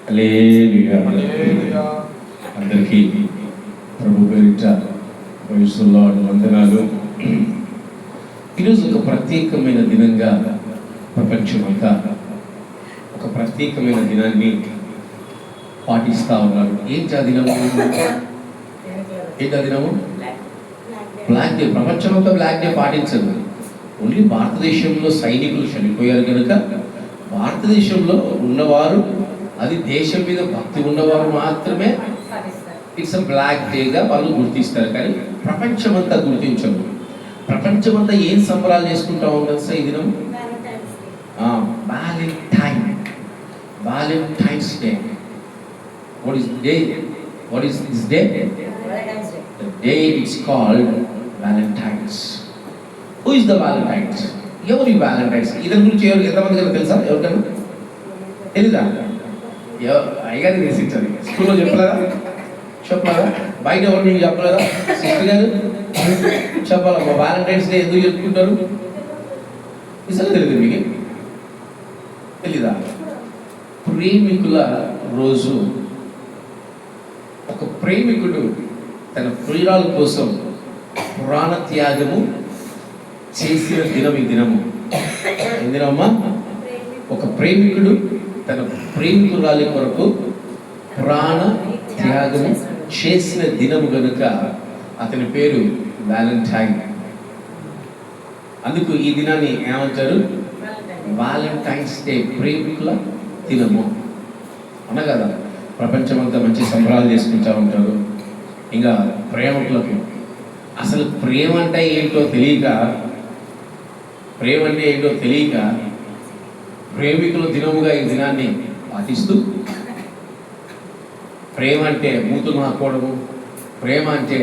హల్లెలూయా. అందరికీ ప్రభు పేరిట వయసులో వందనాలు. ఈరోజు ఒక ప్రత్యేకమైన దినంగా ప్రపంచమంతా ఒక ప్రత్యేకమైన దినాన్ని పాటిస్తూ ఉన్నారు. ఏంటి ఆ దినము? ఏంటి ఆ దినము? Black day. ప్రపంచమంతా బ్లాక్ డే పాటించదు. ఓన్లీ భారతదేశంలో సైనికులు చనిపోయారు కనుక భారతదేశంలో ఉన్నవారు, అది దేశం మీద భక్తి ఉన్నవారు మాత్రమే ఇట్స్ బ్లాక్ డేగా వాళ్ళు గుర్తిస్తారు. కానీ ప్రపంచమంతా గుర్తించరు. ప్రపంచమంతా ఏం సంబరాలు చేసుకుంటా ఉండదు సార్ ఈ దినం? Valentine's day. What is day? What is this day? The day it's called Valentine's. Who is the Valentines? ఎవరు Valentines? ఇతని గురించి ఎంతమంది తెలుసా? ఎవరికన్నా తెలీదా? అయ్యగారి తెలిసించాలి. స్కూల్లో చెప్పలేదా? బయట ఎవరు నీకు చెప్పలేదా? సిస్టర్ గారు చెప్పాలమ్మా. వ్యాలంటైన్స్ డే ఎందుకు చెప్పుకుంటారు? నిజంగా తెలియదు మీకు? తెలీదా? ప్రేమికుల రోజు. ఒక ప్రేమికుడు తన ప్రియురాల కోసం ప్రాణ త్యాగము చేసిన దినం ఈ దినము. ఏందినమ్మా? ఒక ప్రేమికుడు తన ప్రేమికురాలి కొరకు ప్రాణ త్యాగము చేసిన దినము గనుక అతని పేరు వ్యాలంటైన్. అందుకు ఈ దినాన్ని ఏమంటారు? వ్యాలంటైన్స్ డే, ప్రేమికుల దినము అనగదా. ప్రపంచమంతా మంచి సంబరాలు చేసుకుంటూ ఉంటారు. ఇంకా ప్రేమికులకు అసలు ప్రేమ అంటే ఏంటో తెలియక, ప్రేమికుల దినముగా ఈ దినాన్ని పాటిస్తూ, ప్రేమ అంటే మూతులు మాకోవడము, ప్రేమ అంటే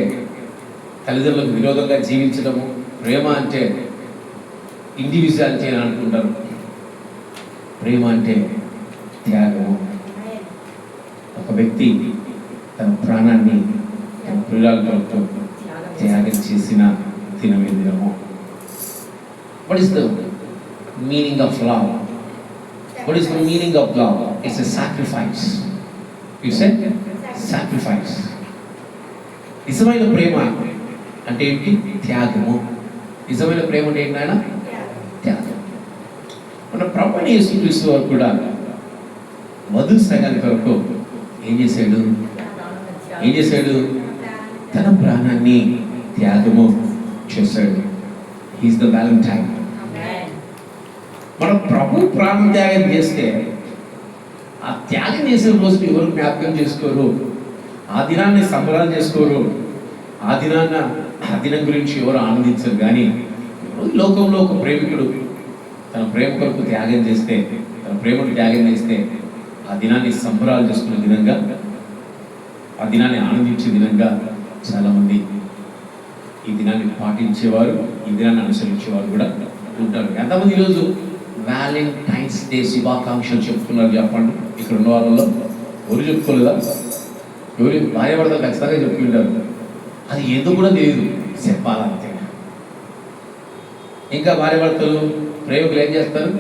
తల్లిదండ్రులకు విరోధంగా జీవించడము, ప్రేమ అంటే ఇండివిజువాలిటీ అని అనుకుంటారు. ప్రేమ అంటే త్యాగము. ఒక వ్యక్తి తన ప్రాణాన్ని తన ప్రియురాలతో త్యాగం చేసిన దినమే దినము. What is the meaning of love? What is the meaning of love? It's a sacrifice. You said sacrifice. నిజమైన ప్రేమ అంటే ఏంటి? త్యాగము. నిజమైన ప్రేమ అంటే ఏంటి నాయన? త్యాగం. మన ప్రభువైన యేసుక్రీస్తు వారు కూడా వధు సంఘానికి కొరకు ఏం చేశాడు? తన ప్రాణాన్ని త్యాగము చేశాడు. He's the Valentine. మన ప్రభు ప్రాణ త్యాగం చేస్తే ఆ త్యాగం చేసిన రోజుని ఎవరు జ్ఞాపకం చేసుకోరు, ఆ దినాన్ని సంబరాలు చేసుకోరు, ఆ దినం గురించి ఎవరు ఆనందించరు. కానీ లోకంలో ఒక ప్రేమికుడు తన ప్రేమ కొరకు త్యాగం చేస్తే, తన ప్రేమను త్యాగం చేస్తే ఆ దినాన్ని సంబరాలు చేసుకునే దినంగా, ఆ దినాన్ని ఆనందించే దినంగా చాలామంది ఈ దినాన్ని పాటించేవారు, ఈ దినాన్ని అనుసరించేవారు కూడా ఉంటారు. ఎంతమంది ఈరోజు వ్యాలంటైన్స్ డే శుభాకాంక్షలు చెప్తున్నారు చెప్పండి? ఇక్కడ ఉన్న వాళ్ళలో ఎవరు చెప్పుకోలేదా? ఎవరు భార్యాభర్తలు ఖచ్చితంగా చెప్పుకుంటారు. అది ఏదో కూడా తెలియదు, చెప్పాలంతే. ఇంకా భార్యాభర్తలు ప్రేమికులు ఏం చేస్తారు?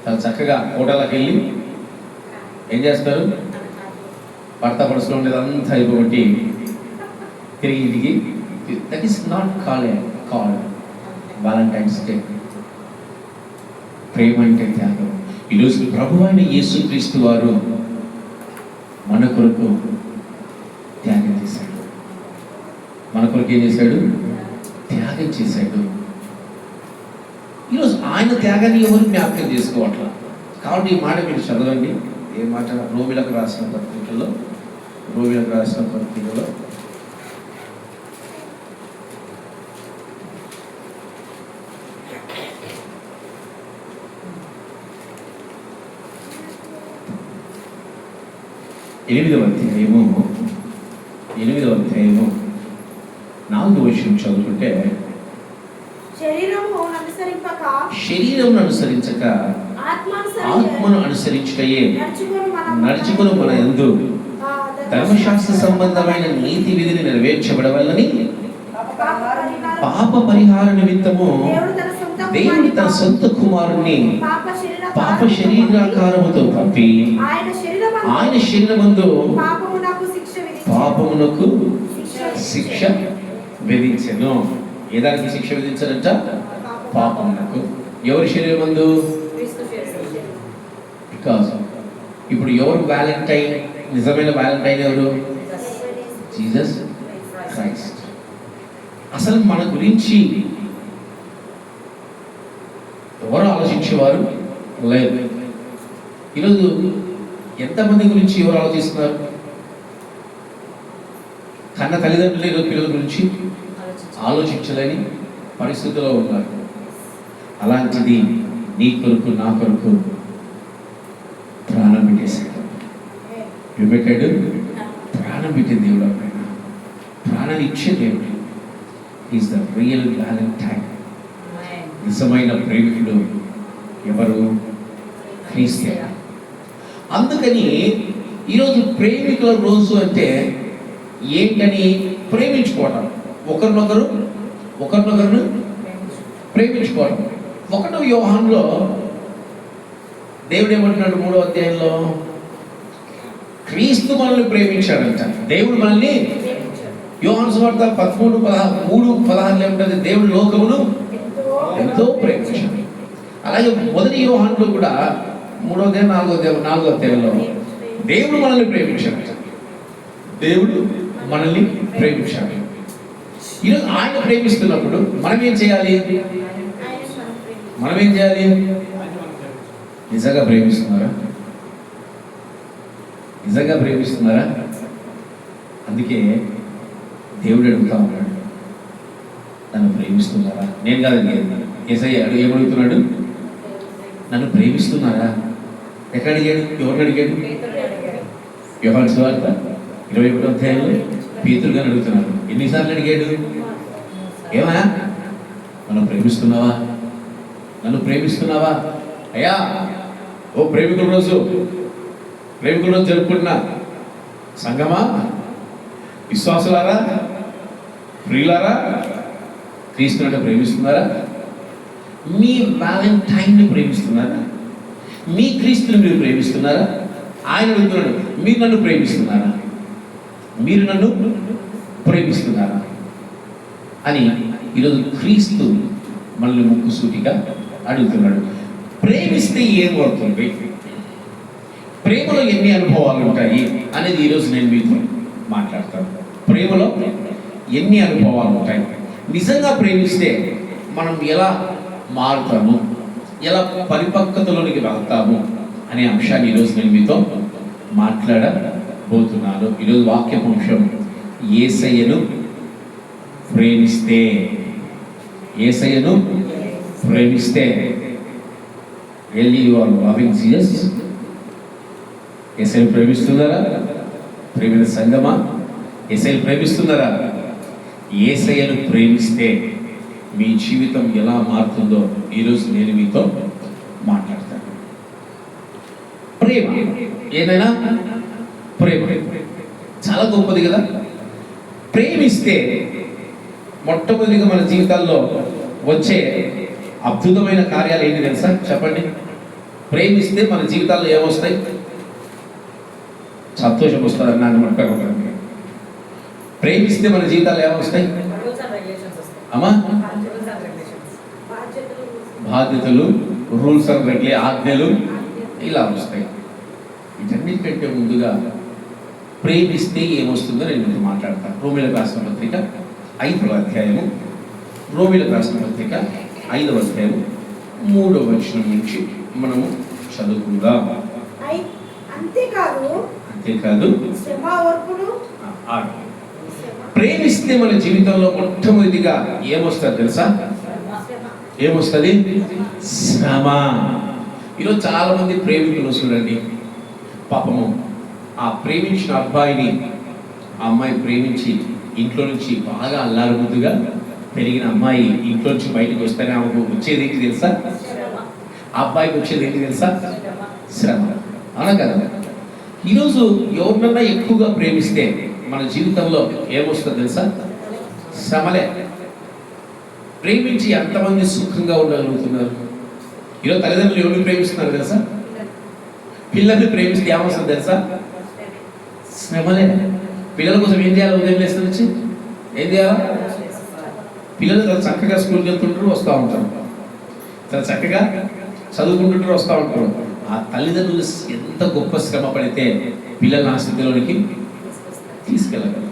చాలా చక్కగా హోటల్కి వెళ్ళి ఏం చేస్తారు? భర్త పడుచులో ఉండేదంతా అయిపోబట్టి తిరిగి ఇంటికి. That is not called Valentine's day. ప్రేమ అంటే త్యాగం. ఈరోజు ప్రభువైన యేసుక్రీస్తు వారు మన కొరకు త్యాగం చేశాడు. మన కొరకు ఏం చేశాడు? త్యాగం చేశాడు. ఈరోజు ఆయన త్యాగాన్ని ఎవరు జ్ఞాపకం చేసుకోవట్లా. కాబట్టి ఈ మాట మీరు చదవండి. ఏ మాట? రోమిలకు రాసిన పత్రికలో 8వ అధ్యాయము 4వ వచనం చదువుకుంటే, శరీరమును అనుసరించక ఆత్మను అనుసరించుటయే నడుచుకుని మన యందు ధర్మశాస్త్ర సంబంధమైన నీతి విధిని నెరవేర్చబడవల్లని పాప పరిహార నిమిత్తము దేవుడు తన సొంత కుమారుణ్ణి పాప శరీరాకారముతో పంపి ఆయన శరీరమందు పాపమునకు శిక్ష విధించెను. ఏ దానికి శిక్ష విధించారంట? పాపమునకు. ఎవరి శరీరమందు? బికాజ్ ఇప్పుడు ఎవరు వ్యాలంటైన్? నిజమైన వ్యాలంటైన్ ఎవరు? Jesus Christ. అసలు మన గురించి ఎవరు ఆలోచించేవారు లేదు. ఈరోజు ఎంతమంది గురించి ఎవరు ఆలోచిస్తున్నారు? కన్న తల్లిదండ్రులు ఈరోజు పిల్లల గురించి ఆలోచించలేని పరిస్థితిలో ఉన్నారు. అలాంటిది నీ కొరకు నా కొరకు ప్రాణం పెట్టేశాడు. పెట్టాడు, ప్రాణం పెట్టిన దేవుడు పైన ప్రాణాన్ని ఇచ్చే దేవుడు. Is the real Valentine. నిజమైన ప్రేమికుడు ఎవరు? క్రీస్తు. అందుకని ఈరోజు ప్రేమికుల రోజు అంటే ఏంటని? ప్రేమించుకోవటం, ఒకరినొకరు ప్రేమించుకోవటం. 1వ యోహానులో దేవుడు ఏమంటున్నాడు? 3వ అధ్యాయంలో క్రీస్తు మనల్ని ప్రేమించాడంట. దేవుడు మనల్ని, యోహాను సువార్త 13:3-16 ఏమంటుంది? దేవుడు లోకమును ఎంతో ప్రేమించాడు. అలాగే 1 యోహానులో కూడా 3వ అధ్యాయం 4వ అధ్యాయంలో దేవుడు మనల్ని ప్రేమించాడు. దేవుడు మనల్ని ప్రేమించాడు. ఈరోజు ఆయన ప్రేమిస్తున్నప్పుడు మనం ఏం చేయాలి? నిజంగా ప్రేమిస్తున్నారా? అందుకే దేవుడు అడుగుతా ఉన్నాడు, నన్ను ప్రేమిస్తున్నారా? నేను కాదండి, యేసయ్య ఏమడుగుతున్నాడు? నన్ను ప్రేమిస్తున్నారా? ఎక్కడ అడిగాడు? ఎవరిని అడిగాడు? యోహాను సువార్త 21వ అధ్యాయంలో పేతురు గారిని అడుగుతున్నాడు. ఎన్నిసార్లు అడిగాడు? ఏమా నన్ను ప్రేమిస్తున్నావా? అయ్యా, ఓ ప్రేమికుల రోజు జరుపుకుంటున్నా సంగమా, విశ్వాసులారా, ప్రియులారా, క్రీస్తునంటే ప్రేమిస్తున్నారా? మీ వ్యాలంటైన్ని ప్రేమిస్తున్నారా? మీ క్రీస్తుని మీరు ప్రేమిస్తున్నారా? ఆయన అడుగుతున్నాడు, మీరు నన్ను ప్రేమిస్తున్నారా అని ఈరోజు క్రీస్తు మనల్ని ముక్కుసూటిగా అడుగుతున్నాడు. ప్రేమిస్తే ఏం అవుతుంది? ప్రేమలో ఎన్ని అనుభవాలు ఉంటాయి అనేది ఈరోజు నేను మీతో మాట్లాడతాను. ప్రేమలో ఎన్ని అనుభవాలు ఉంటాయి? నిజంగా ప్రేమిస్తే మనం ఎలా మారుతాము, ఎలా పరిపక్వతలోనికి వెళ్తాము అనే అంశాన్ని ఈరోజు నేను మీతో మాట్లాడబోతున్నాను. ఈరోజు వాక్యపు అంశం, యేసయ్యను ప్రేమిస్తే. Really you are loving Jesus? యేసయ్యను ప్రేమిస్తున్నారా? ప్రేమైన సంగమా, యేసయ్యను ప్రేమిస్తున్నారా? యేసయ్యను ప్రేమిస్తే మీ జీవితం ఎలా మారుతుందో ఈరోజు నేను మీతో మాట్లాడతాను. ప్రేమ ఏదైనా ప్రేమ చాలా గొప్పది కదా. ప్రేమిస్తే మొట్టమొదటిగా మన జీవితాల్లో వచ్చే అద్భుతమైన కార్యాలు ఏంటి తెలుసా? చెప్పండి. ప్రేమిస్తే మన జీవితాల్లో ఏమొస్తాయి? సంతోషం వస్తుందని నన్ను మట్టుకోకండి. ప్రేమిస్తే మన జీవితాలు ఏమొస్తాయి అమ్మా? బాధ్యతలు, రూల్స్ అండ్ ఆజ్ఞలు ఇలా వస్తాయి. వీటన్నిటికంటే ముందుగా ప్రేమిస్తే ఏమొస్తుందో నేను మీతో మాట్లాడతాను. రోమీయులకు రాసిన పత్రిక 5వ అధ్యాయము, 5వ అధ్యాయము 3వ వచనం నుంచి మనము చదువుకుందాం. అంతేకాదు ప్రేమిస్తే మన జీవితంలో మొట్టమొదటిగా ఏమొస్తుంది తెలుసా? ఏమొస్తుంది? శ్రమ. ఈరోజు చాలా మంది ప్రేమికులు చూడండి, పాపము ఆ ప్రేమించిన అబ్బాయిని ఆ అమ్మాయి ప్రేమించి ఇంట్లో నుంచి బాగా అల్లారుముద్దుగా పెరిగిన అమ్మాయి ఇంట్లో నుంచి బయటకు వస్తేనే ఆమెకు వచ్చేది ఏంటి తెలుసా? ఆ అబ్బాయికి వచ్చేది ఏంటి తెలుసా? శ్రమ. అవునా కదా? ఈరోజు ఎవరినన్నా ఎక్కువగా ప్రేమిస్తే మన జీవితంలో ఏమొస్తుంది తెలుసా? శ్రమలే. ప్రేమించి ఎంతమంది సుఖంగా ఉండగలుగుతున్నారు? ఈరోజు తల్లిదండ్రులు ఎవరిని ప్రేమిస్తున్నారు తెలుసా? పిల్లల్ని ప్రేమిస్తే ఏమొస్తుంది తెలుసా? శ్రమలే. పిల్లల కోసం ఏం చేయాలి? ఉదయం లేసిన నుంచి ఏం చేయాలి? పిల్లలు చాలా చక్కగా స్కూల్కి వెళ్తుంటారు, వస్తూ ఉంటారు, చాలా చక్కగా చదువుకుంటుంటారు, వస్తూ ఉంటారు. ఆ తల్లిదండ్రులు ఎంత గొప్ప శ్రమ పడితే పిల్లల ఆ స్థితిలోనికి తీసుకెళ్ళగలరు.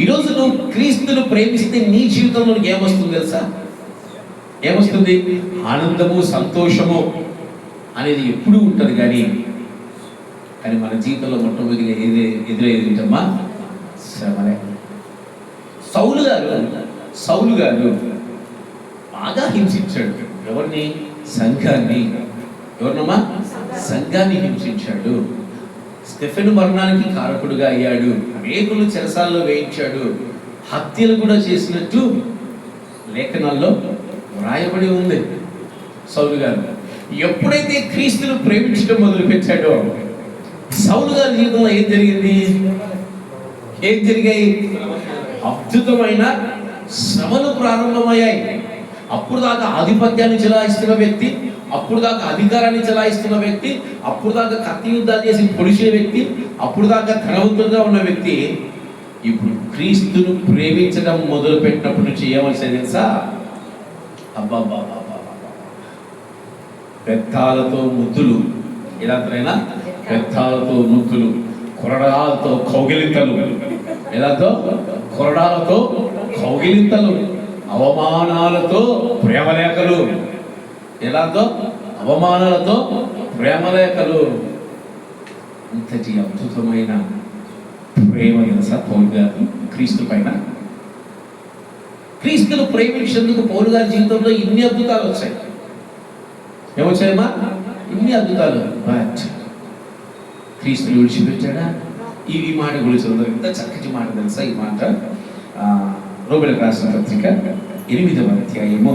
ఈరోజు నువ్వు క్రీస్తును ప్రేమిస్తే నీ జీవితంలోనికి ఏమొస్తుంది తెలుసా? ఏమొస్తుంది? ఆనందము, సంతోషము అనేది ఎప్పుడూ ఉంటుంది. కానీ మన జీవితంలో మొట్టమొదటిగా ఎదురయ్యేది ఏంటమ్మా? శ్రమలే. సౌలు గారు బాగా హింసించాడు. ఎవరిని? సంఘాన్ని. ఎవరినమ్మా? సంఘాన్ని హింసించాడు. స్టెఫెను మరణానికి కారకుడుగా అయ్యాడు. అనేకులు చెరసాల్లో వేయించాడు. హత్యలు కూడా చేసినట్టు లేఖనాల్లో వ్రాయబడి ఉంది. సౌలు గారు ఎప్పుడైతే క్రీస్తును ప్రేమించడం మొదలుపెట్టాడో, సౌలు గారి జీవితంలో ఏం జరిగాయి? అద్భుతమైన శ్రమలు ప్రారంభమయ్యాయి. అప్పుడు దాకా ఆధిపత్యాన్ని చెలాయిస్తున్న వ్యక్తి, అప్పుడు దాకా అధికారాన్ని చెలాయిస్తున్న వ్యక్తి, అప్పుడు దాకా కత్తి యుద్ధాలు చేసి పొడిచిన వ్యక్తి, అప్పుడు దాకా ధనవంతులుగా ఉన్న వ్యక్తి ఇప్పుడు క్రీస్తును ప్రేమించడం మొదలు పెట్టినప్పుడు నుంచి ఏమని తెలుసా? అబ్బాబ్బా, పెద్దాలతో ముద్దులు, ఎలాంతైనా పెద్దాలతో ముద్దులు, కొరడాలతో కౌగిలింతలు, ఎలాతో కొరడాలతో కౌగిలింతలు, అవమానాలతో ప్రేమలేఖలు, ఎలాతో అవమానాలతో ప్రేమలేఖలు. అంతటి అద్భుతమైన ప్రేమ తెలుసా పౌలు గారు క్రీస్తు పైన? క్రీస్తును ప్రేమించేందుకు పౌలు గారి జీవితంలో ఇన్ని అద్భుతాలు వచ్చాయి. ఏమొచ్చాయమ్మా? ఇన్ని అద్భుతాలు. బట్ క్రీస్తుని విడిచిపెట్టాడా? ఈ మాట గురించి ఎంత చక్కటి మాట తెలుసా? ఈ మాట రోమిలకు రాసిన పత్రిక 8వ అధ్యాయము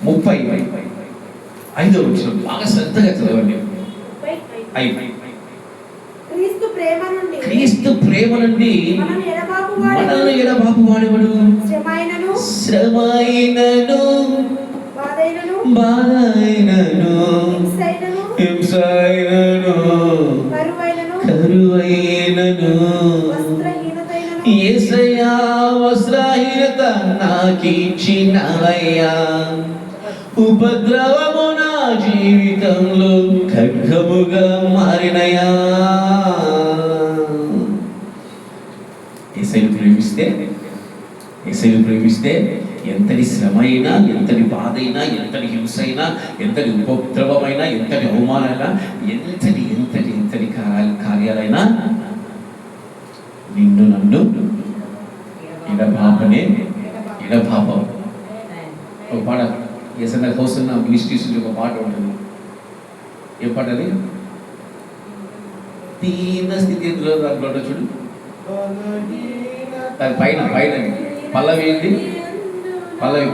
35వ వచనం బాగా శ్రద్ధగా చదవండి. క్రీస్తు ప్రేమ నుండి మనల్ని ఎడబాపు వాడేవాడు. శ్రమైనను, బాధైనను, హింసైనను, కరువైనను, యేసయ్యా వస్త్రహీనత నాకిచ్చినవయ్యా, ఉపద్రవము నా జీవితంలో ఖడ్గముగా మారినయా. యేసయ్యను ప్రేమిస్తే ఎంతటి శ్రమ అయినా, ఎంతటి బాధ అయినా, ఎంతటి హింస అయినా, ఎంతటి ఉపద్రవమైనా, ఎంతటి అవమానమైనా, ఎంతటి ఎంతటి ఎంతటి కార్యాలైనా నిన్ను నన్ను ఎడబాపం. ఒక పాట ఏసన్న కోసం మినిస్ట్రీస్ నుంచి ఒక పాట ఉంటుంది. ఏ పాట అది? దీన స్థితి ఎందులో దాంట్లో చూడు, దాని పైన పల్లవి ఏంటి? పల్లవి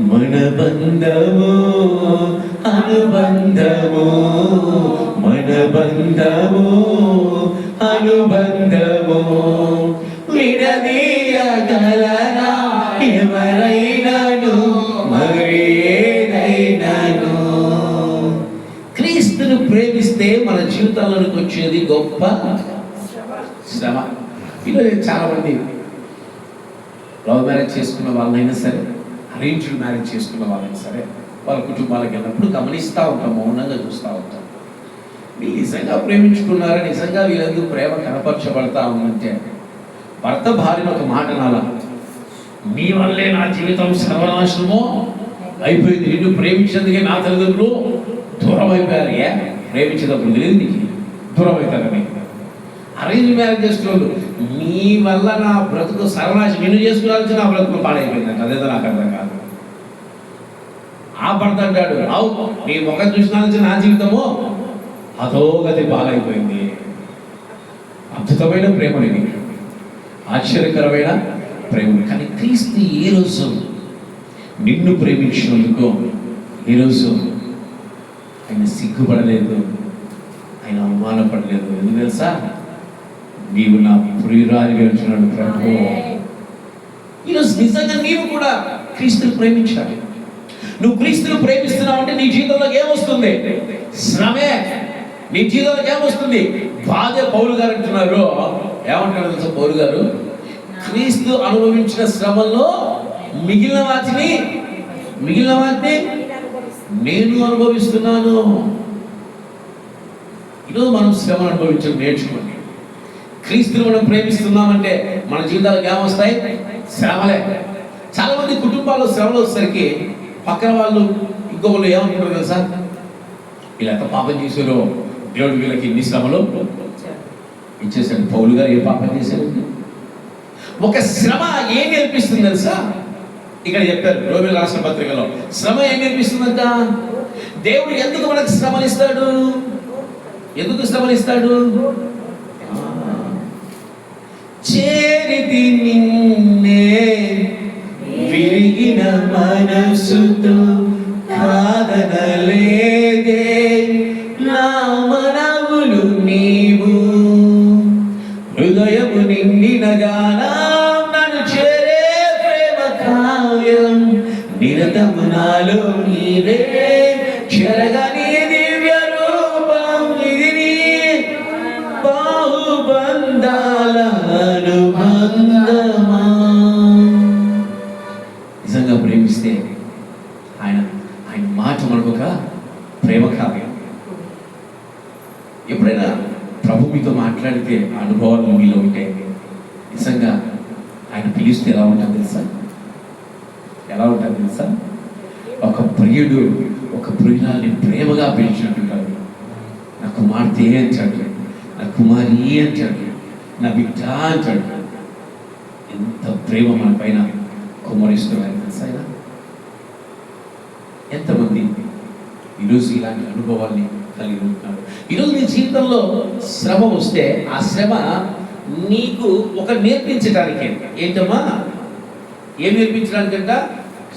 మన బంధము అనుబంధము, మన బంధము అనుబంధము, విడదీయగలరా ఎవరైనాను మరి ఏదైనాను. క్రీస్తును ప్రేమిస్తే మన జీవితాల్లోకి వచ్చేది గొప్ప శ్రమ. ఈరోజు చాలా మంది లవ్ మ్యారేజ్ చేసుకున్న వాళ్ళైనా సరే, అరేంజ్డ్ మ్యారేజ్ చేసుకున్న వాళ్ళైనా సరే, వాళ్ళ కుటుంబాలకు వెళ్ళినప్పుడు గమనిస్తూ ఉంటాం, మౌనంగా చూస్తూ ఉంటాం. మీరు నిజంగా ప్రేమించుకున్నారా? నిజంగా వీళ్ళందరూ ప్రేమ కనపరచబడతా ఉందంటే భర్త భార్యను ఒక మాట నాలా, మీ వల్లే నా జీవితం సర్వనాశనమో అయిపోయింది, నిన్ను ప్రేమించేందుకే నా తల్లిదండ్రులు దూరం అయిపోయారు. ప్రేమించేటప్పుడు తెలియదు నీకు దూరం అవుతారని. అరేంజ్ మ్యారేజ్ చేస్తున్నారు, మీ వల్ల నా బ్రతుకు సర్వనాశనం, నిన్ను చేసుకున్నాల్సి నా బ్రతుకు పాడైపోయిందంట. అదేదో నాకు అర్థం కాదు. ఆ భర్త అంటాడు, అవు నీ ముఖం చూసినాల్సి నా జీవితము అధోగతి పాలైపోయింది. అద్భుతమైన ప్రేమని, ఆశ్చర్యకరమైన ప్రేమ. కానీ క్రీస్తు ఏ రోజు నిన్ను ప్రేమించినందుకు ఏ రోజు ఆయన సిగ్గుపడలేదు, ఆయన అవమానపడలేదు. ఎందుకు తెలుసా? నీవు నా ప్రియురాలిగా ఉంటున్నాడు ప్రభు. ఈరోజు నిజంగా నీవు కూడా క్రీస్తుని ప్రేమించాలి. నువ్వు క్రీస్తుని ప్రేమిస్తున్నావు అంటే నీ జీవితంలోకి ఏమొస్తుంది? శ్రమే. నీ జీవితంలోకి ఏమొస్తుంది? బాధే. పౌలు గారు అంటున్నారు, ఏమంటారు తెలుసా పౌలు గారు? క్రీస్తు అనుభవించిన శ్రమల్లో మిగిలిన వాటిని నేను అనుభవిస్తున్నాను. ఈరోజు మనం శ్రమను అనుభవించడం నేర్చుకోండి. క్రీస్తుని మనం ప్రేమిస్తున్నామంటే మన జీవితాలకు ఏమొస్తాయి? శ్రమలే. చాలా మంది కుటుంబాల్లో శ్రమలు వచ్చేసరికి పక్కన వాళ్ళు ఇంకొకళ్ళు ఏమనుకుంటారు తెలుసా? వీళ్ళు ఎంత పాపం చేశారో, దేవుడు వీళ్ళకి ఇన్ని శ్రమలు ఇచ్చేసాడు. పౌలు గారు ఏ పాపం చేశారు? ఒక శ్రమ ఏం నేర్పిస్తుంది తెలుసా? ఇక్కడ చెప్పారు రోమీయుల రాసిన పత్రికలో, శ్రమ ఏం నేర్పిస్తుందంట? దేవుడు ఎందుకు మనకు శ్రమనిస్తాడు? ఎందుకు శ్రమనిస్తాడు? చేరితి నిన్నే విరిగిన మనసుతో కాదనలేదే నా మనవులు నీవు, హృదయము నిండిన గానం నన్ను చేరే ప్రేమ కావ్యం, నిరతము నాలో నీవే చెరగని దివ్య రూపం, ఇది నీ బాహుబంధాల అనుబంధమా. నిజంగా ప్రేమిస్తే ఆయన మాట మనకు ఒక ప్రేమ కావ్యం. ఎప్పుడైనా ప్రభు మీతో మాట్లాడితే అనుభవాలు మీలో ఉంటే నిజంగా ఆయన పిలిస్తే ఎలా ఉంటుంది తెలుసా? ఒక ప్రియుడు ఒక ప్రియురాల్ని ప్రేమగా పిలిచినట్టు, నా కుమార్తె అంటాడు, నా కుమారి అంటాడు, నా బిడ్డ అంటాడు. ఎంత ప్రేమ మన పైన కుమ్మరిస్తున్నారు తెలుసా? ఎంతమంది ఈరోజు ఇలాంటి అనుభవాల్ని కలిగి ఉంటున్నారు? ఈరోజు నీ జీవితంలో శ్రమ వస్తే ఆ శ్రమ నీకు ఒక నేర్పించడానికే. ఏంటమ్మా? ఏం నేర్పించడానికంట?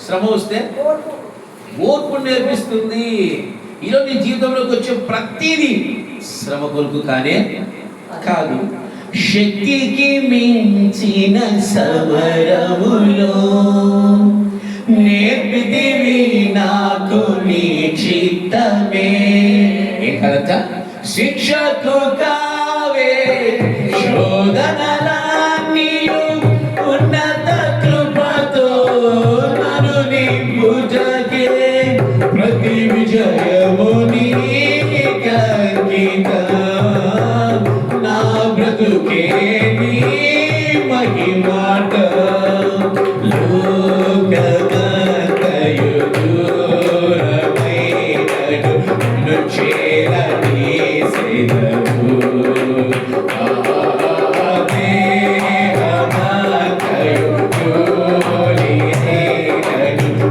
శ్రమ వస్తే ఓర్పు నేర్పిస్తుంది. ఈరోజు నీ జీవితంలోకి వచ్చే ప్రతిదీ శ్రమ కొరకు కానే కాదు. శక్తికి మించిన సమరములో నేర్పితివి నాకు నీ చిత్తమే. ఏ కలత శిక్షకు కావే శోధనలన్నీయు ఉన్నత కృపతో నన్ను నింపుటకే, ప్రతి విజయము నీకంకితం, నా బ్రతుకే నీ మహిమాట. లోకమంతయు దూరమైనను నన్ను చేరదీసెదవు, దేహమంతయు దూరమైనను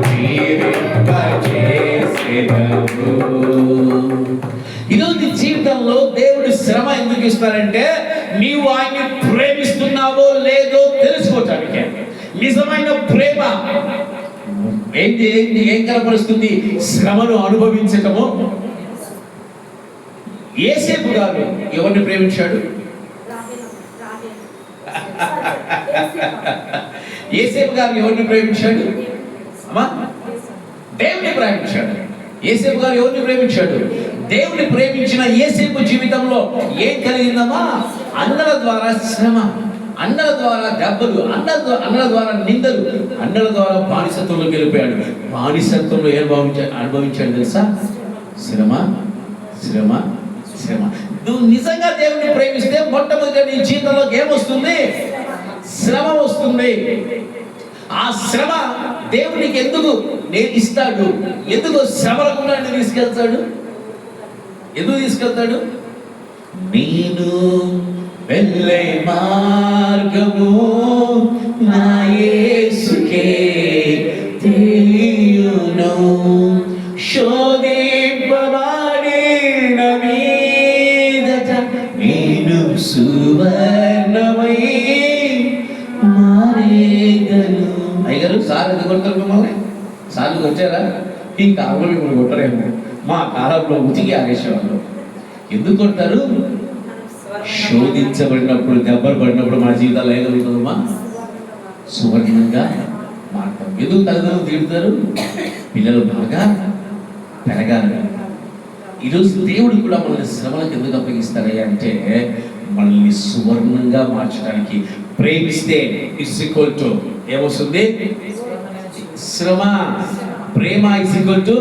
జీవింపజేసెదవు. ఈరోజు జీవితంలో దేవుడు శ్రమ ఎందుకు ఇస్తారంటే నీవు ఆయన్ని ప్రేమిస్తున్నావో లేదో తెలుసుకోవటానికి. నిజమైన ప్రేమ ఏం కనపరుస్తుంది? శ్రమను అనుభవించటము. యోసేపు గారు ఎవరిని ప్రేమించాడు? యోసేపు గారు ఎవరిని ప్రేమించాడు? అమ్మా, దేవుని ప్రేమించాడు. యోసేపు గారు ఎవరిని ప్రేమించాడు? దేవుని ప్రేమించిన యోసేపు జీవితంలో ఏం కలిగిందమ్మా? అన్నల ద్వారా శ్రమ, అన్నల ద్వారా దెబ్బలు, అన్నల ద్వారా నిందలు, అన్నల ద్వారా బానిసత్వంలో గెలిపాడు. బానిసత్వంలో ఏం అనుభవించాడు తెలుసా? శ్రమ. నువ్వు నిజంగా దేవుని ప్రేమిస్తే మొట్టమొదటి నీ జీవితంలోకి ఏమొస్తుంది? శ్రమ వస్తుంది. ఆ శ్రమ దేవునికి ఎందుకు ఇస్తాడు? ఎందుకు శ్రమలకుండా తీసుకెళ్తాడు? ఎందుకు తీసుకెళ్తాడు? నేను వెళ్ళే మార్గము నా యేసుకే తెలియును, శోధింపబడిన మీదట నేను సువర్ణమై మారేగను. అయ్యగారు సార్ ఎందుకు కొడతారు మిమ్మల్ని? సార్లు కొట్టారా? ఈ కాలంలో మిమ్మల్ని కొట్టరేమో. మా కాలంలో ఉతికి ఆగేసేవాళ్ళు. ఎందుకు కొడతారు? శోధించబడినప్పుడు, దెబ్బలు పడినప్పుడు మన జీవితాలు ఏమవుతుందమ్మా? సువర్ణంగా మారుతాం. ఎందుకు తల్లిదండ్రులు తిడతారు? పిల్లలు బాగా పెరగాలి. ఈరోజు దేవుడు కూడా మనల్ని శ్రమలకు ఎందుకు అప్పగిస్తారయ్యా అంటే మనల్ని సువర్ణంగా మార్చడానికి. ప్రేమిస్తే ఇట్స్ ఈక్వల్ టు ఏమొస్తుంది? శ్రమ. ప్రేమ ఇస్ ఈక్వల్ టు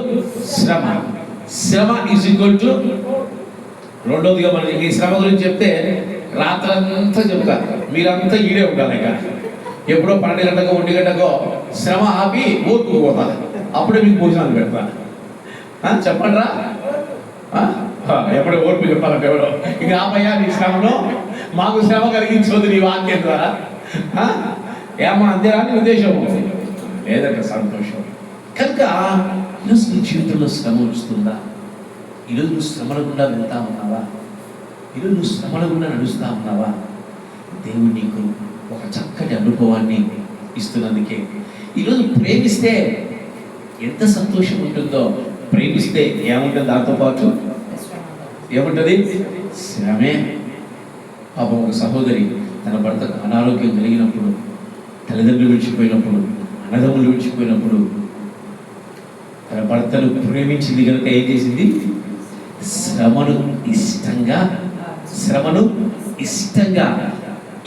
శ్రమ. శ్రమ ఇస్ ఈక్వల్ టు రెండోదిగా మనం ఈ శ్రమ గురించి చెప్తే రాత్రంతా చెప్తారు. మీరంతా ఈడే ఉండాలి. ఇక ఎప్పుడో 12 గంటకో 1 గంటకో శ్రమ ఆపి ఊరుకు పోతా, అప్పుడే మీకు భోజనాలు పెడతా. చెప్పండి రా, ఎప్పుడో ఓర్పు చెప్పాలంటే ఎవడో ఇక ఆపయ్యా నీ శ్రమలో మాకు శ్రమ కలిగించవద్దు నీ వాక్యం ద్వారా. ఏమో అంతేరా నీ ఉద్దేశం లేదంటే సంతోషం. కనుక ఈరోజు నీ జీవితంలో శ్రమ వస్తుందా? ఈరోజు నువ్వు శ్రమల గుండా వెళ్తా ఉన్నావా? ఈరోజు నువ్వు శ్రమల గుండా నడుస్తూ ఉన్నావా? దేవుడు నీకు ఒక చక్కటి అనుభవాన్ని ఇస్తున్నందుకే. ఈరోజు ప్రేమిస్తే ఎంత సంతోషం ఉంటుందో. ప్రేమిస్తే ఏముంటుంది? దాంతో పాటు ఏముంటుంది? శ్రమే. పాపం ఒక సహోదరి తన భర్తకు అనారోగ్యం కలిగినప్పుడు, తల్లిదండ్రులు విడిచిపోయినప్పుడు, అన్నదమ్ములు విడిచిపోయినప్పుడు తన భర్తను ప్రేమించింది కనుక ఏం చేసింది? శ్రమను ఇష్టంగా